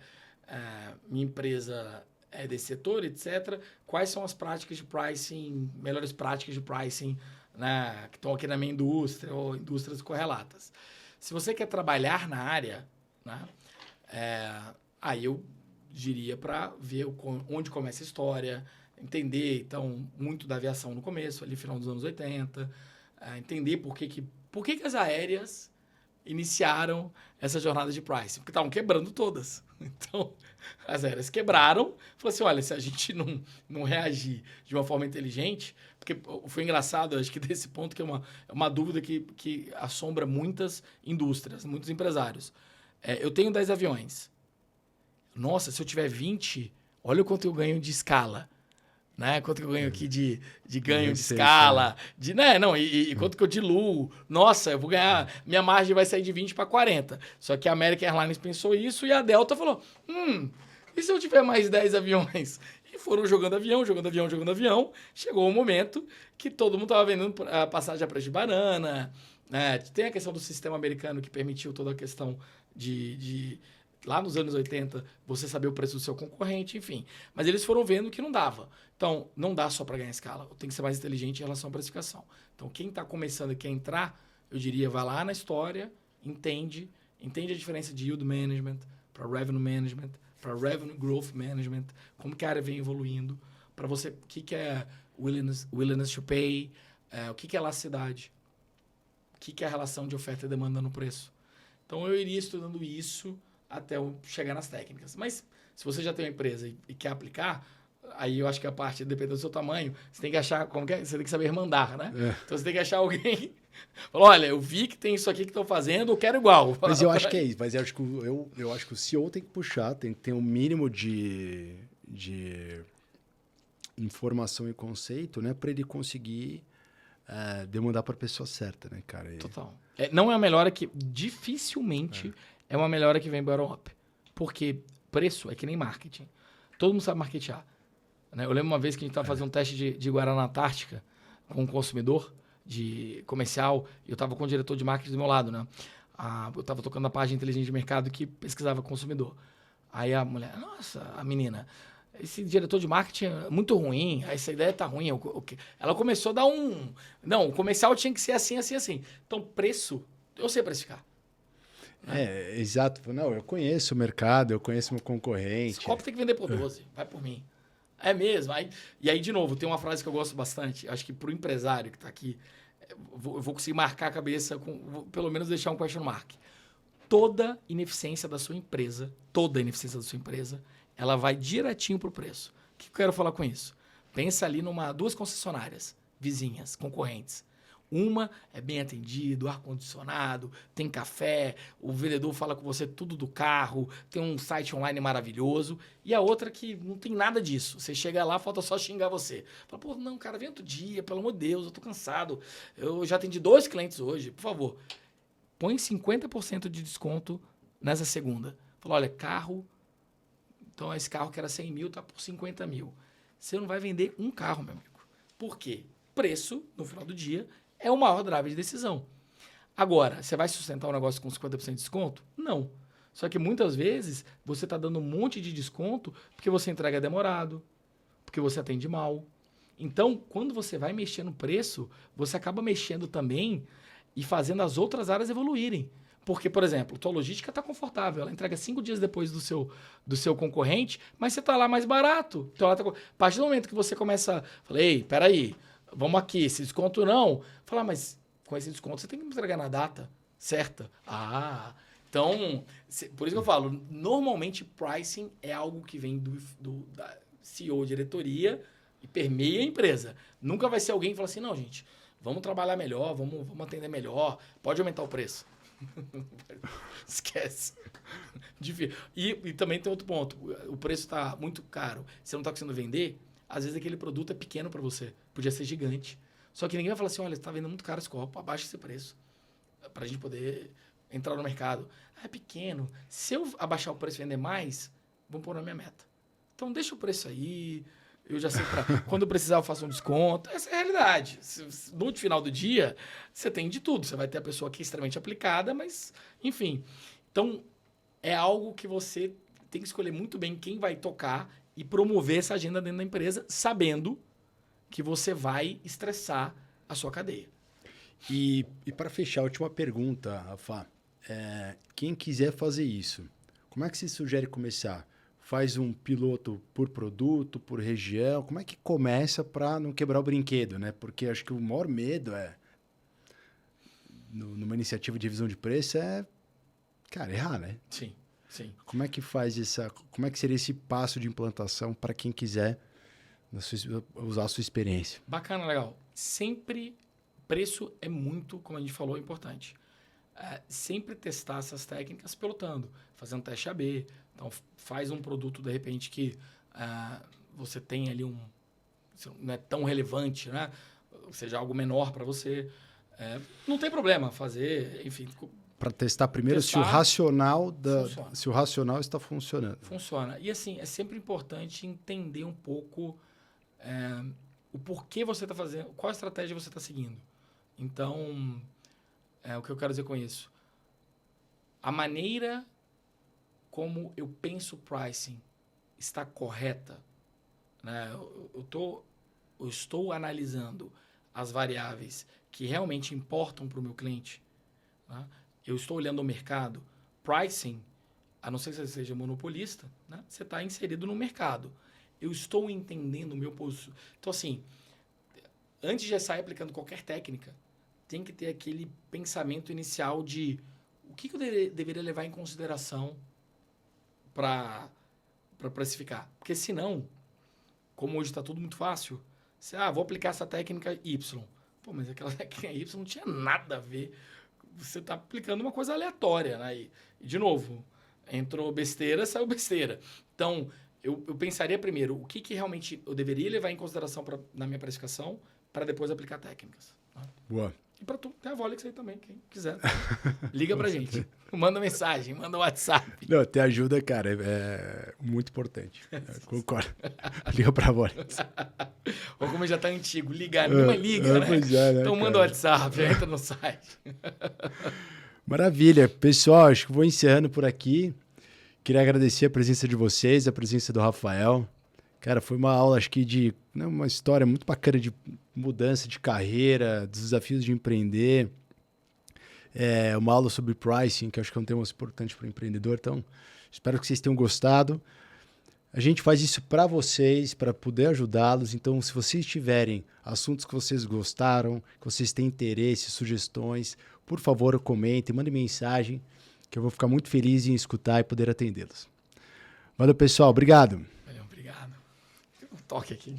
minha empresa é desse setor, etc. Quais são as práticas de pricing, melhores práticas de pricing, né, que estão aqui na minha indústria ou indústrias correlatas. Se você quer trabalhar na área, né, aí eu diria para ver onde começa a história, entender, então, muito da aviação no começo, ali final dos anos 80, entender por que as aéreas iniciaram essa jornada de pricing, porque estavam quebrando todas. Então, as aéreas quebraram, falou assim, olha, se a gente não reagir de uma forma inteligente, porque foi engraçado, acho que desse ponto que é uma dúvida que assombra muitas indústrias, muitos empresários. Eu tenho 10 aviões. Nossa, se eu tiver 20, olha o quanto eu ganho de escala. Né? Quanto que eu ganho aqui de ganho de escala, e quanto que eu diluo. Nossa, eu vou ganhar, minha margem vai sair de 20 para 40. Só que a American Airlines pensou isso e a Delta falou, e se eu tiver mais 10 aviões? E foram jogando avião. Chegou o momento que todo mundo estava vendendo passagem a preço de banana. Né? Tem a questão do sistema americano que permitiu toda a questão lá nos anos 80, você saber o preço do seu concorrente, enfim. Mas eles foram vendo que não dava. Então, não dá só para ganhar escala. Tem que ser mais inteligente em relação à precificação. Então, quem está começando e quer entrar, eu diria, vai lá na história, entende a diferença de yield management para revenue management, para revenue growth management, como que a área vem evoluindo, para você, o que é willingness to pay, o que é elasticidade, o que é a relação de oferta e demanda no preço. Então, eu iria estudando isso até eu chegar nas técnicas. Mas se você já tem uma empresa e quer aplicar, aí eu acho que a parte, dependendo do seu tamanho, você tem que achar, você tem que saber mandar, né? Então você tem que achar alguém, fala, olha, eu vi que tem isso aqui que estão fazendo, eu quero igual. Mas eu acho que é isso, mas eu acho que o CEO tem que puxar, tem que ter um mínimo de informação e conceito, né, para ele conseguir demandar para a pessoa certa, né, cara? Total. Não é a melhora que, dificilmente... É uma melhora que vem bottom-up. Porque preço é que nem marketing. Todo mundo sabe marketear. Né? Eu lembro uma vez que a gente estava fazendo um teste de Guaraná Antártica com um consumidor de comercial e eu estava com o diretor de marketing do meu lado. Né? Eu estava tocando a página inteligente de mercado que pesquisava consumidor. Aí a mulher, nossa, a menina, esse diretor de marketing é muito ruim, essa ideia tá ruim. Ela começou a dar Não, o comercial tinha que ser assim, assim, assim. Então, preço, eu sei precificar. Exato. Não, eu conheço o mercado, eu conheço meu concorrente. Esse copo tem que vender por 12, vai por mim. É mesmo. E aí, de novo, tem uma frase que eu gosto bastante. Acho que pro empresário que está aqui, eu vou conseguir marcar a cabeça, vou pelo menos deixar um question mark. Toda ineficiência da sua empresa, ela vai direitinho pro preço. O que eu quero falar com isso? Pensa ali duas concessionárias vizinhas, concorrentes. Uma é bem atendido, ar-condicionado, tem café, o vendedor fala com você tudo do carro, tem um site online maravilhoso. E a outra que não tem nada disso. Você chega lá, falta só xingar você. Fala, pô, não, cara, vem outro dia, pelo amor de Deus, eu tô cansado. Eu já atendi 2 clientes hoje, por favor. Põe 50% de desconto nessa segunda. Fala, olha, carro, então esse carro que era 100 mil tá por 50 mil. Você não vai vender um carro, meu amigo. Por quê? Preço, no final do dia, é o maior drive de decisão. Agora, você vai sustentar um negócio com 50% de desconto? Não. Só que muitas vezes você está dando um monte de desconto porque você entrega demorado, porque você atende mal. Então, quando você vai mexer no preço, você acaba mexendo também e fazendo as outras áreas evoluírem. Porque, por exemplo, tua logística está confortável, ela entrega 5 dias depois do seu concorrente, mas você está lá mais barato. Então, a partir do momento que você começa, falei, peraí, vamos aqui, esse desconto não. Falar, mas com esse desconto você tem que me entregar na data certa. Então, por isso que eu falo, normalmente pricing é algo que vem da CEO, diretoria e permeia a empresa. Nunca vai ser alguém que fala assim, não, gente, vamos trabalhar melhor, vamos atender melhor, pode aumentar o preço. Esquece. E também tem outro ponto, o preço está muito caro, você não está conseguindo vender, às vezes aquele produto é pequeno para você, podia ser gigante. Só que ninguém vai falar assim, olha, você está vendendo muito caro esse copo, abaixa esse preço, para a gente poder entrar no mercado. É pequeno, se eu abaixar o preço e vender mais, vão pôr na minha meta. Então deixa o preço aí, eu já sei quando eu precisar eu faço um desconto. Essa é a realidade. No final do dia, você tem de tudo. Você vai ter a pessoa que é extremamente aplicada, mas, enfim. Então, é algo que você tem que escolher muito bem quem vai tocar e promover essa agenda dentro da empresa, sabendo que você vai estressar a sua cadeia. E para fechar, a última pergunta, Rafa. Quem quiser fazer isso, como é que você sugere começar? Faz um piloto por produto, por região? Como é que começa para não quebrar o brinquedo, né? Porque acho que o maior medo numa iniciativa de revisão de preço cara, errar, né? Sim, sim. Como é que como é que seria esse passo de implantação para quem quiser usar a sua experiência? Bacana, legal. Sempre, preço é muito, como a gente falou, importante. Sempre testar essas técnicas pilotando, fazendo teste AB. Então, faz um produto, de repente, que você tem ali não é tão relevante, né? Ou seja, algo menor para você. Não tem problema fazer, enfim. Para testar primeiro se o racional está funcionando. Funciona. E, assim, é sempre importante entender um pouco o porquê você está fazendo, qual estratégia você está seguindo. Então, o que eu quero dizer com isso? A maneira como eu penso pricing está correta, né? Eu estou analisando as variáveis que realmente importam para o meu cliente, né? Eu estou olhando o mercado. Pricing, a não ser que você seja monopolista, né? Você está inserido no mercado. Eu estou entendendo o meu posicionamento. Então, assim, antes de sair aplicando qualquer técnica, tem que ter aquele pensamento inicial de o que eu deveria levar em consideração para precificar. Porque senão, como hoje está tudo muito fácil, você, vou aplicar essa técnica Y. Pô, mas aquela técnica Y não tinha nada a ver. Você está aplicando uma coisa aleatória, né? E, de novo, entrou besteira, saiu besteira. Então, eu pensaria primeiro o que realmente eu deveria levar em consideração na minha precificação para depois aplicar técnicas. Né? Boa. E para tu, tem a Volix aí também, quem quiser. Liga pra gente. Manda mensagem, manda WhatsApp. Não, ter ajuda, cara, é muito importante. Concordo. Liga pra Volix. Ou como já tá antigo, ligar, não liga, né? Pois é, né? Então manda o WhatsApp, entra no site. Maravilha. Pessoal, acho que vou encerrando por aqui. Queria agradecer a presença de vocês, a presença do Rafael. Cara, foi uma aula, acho que uma história muito bacana de mudança de carreira, dos desafios de empreender. Uma aula sobre pricing, que acho que é um tema importante para o empreendedor. Então, espero que vocês tenham gostado. A gente faz isso para vocês, para poder ajudá-los. Então, se vocês tiverem assuntos que vocês gostaram, que vocês têm interesse, sugestões, por favor, comentem, mandem mensagem, que eu vou ficar muito feliz em escutar e poder atendê-los. Valeu, pessoal. Obrigado. Valeu, obrigado. Tem um toque aqui.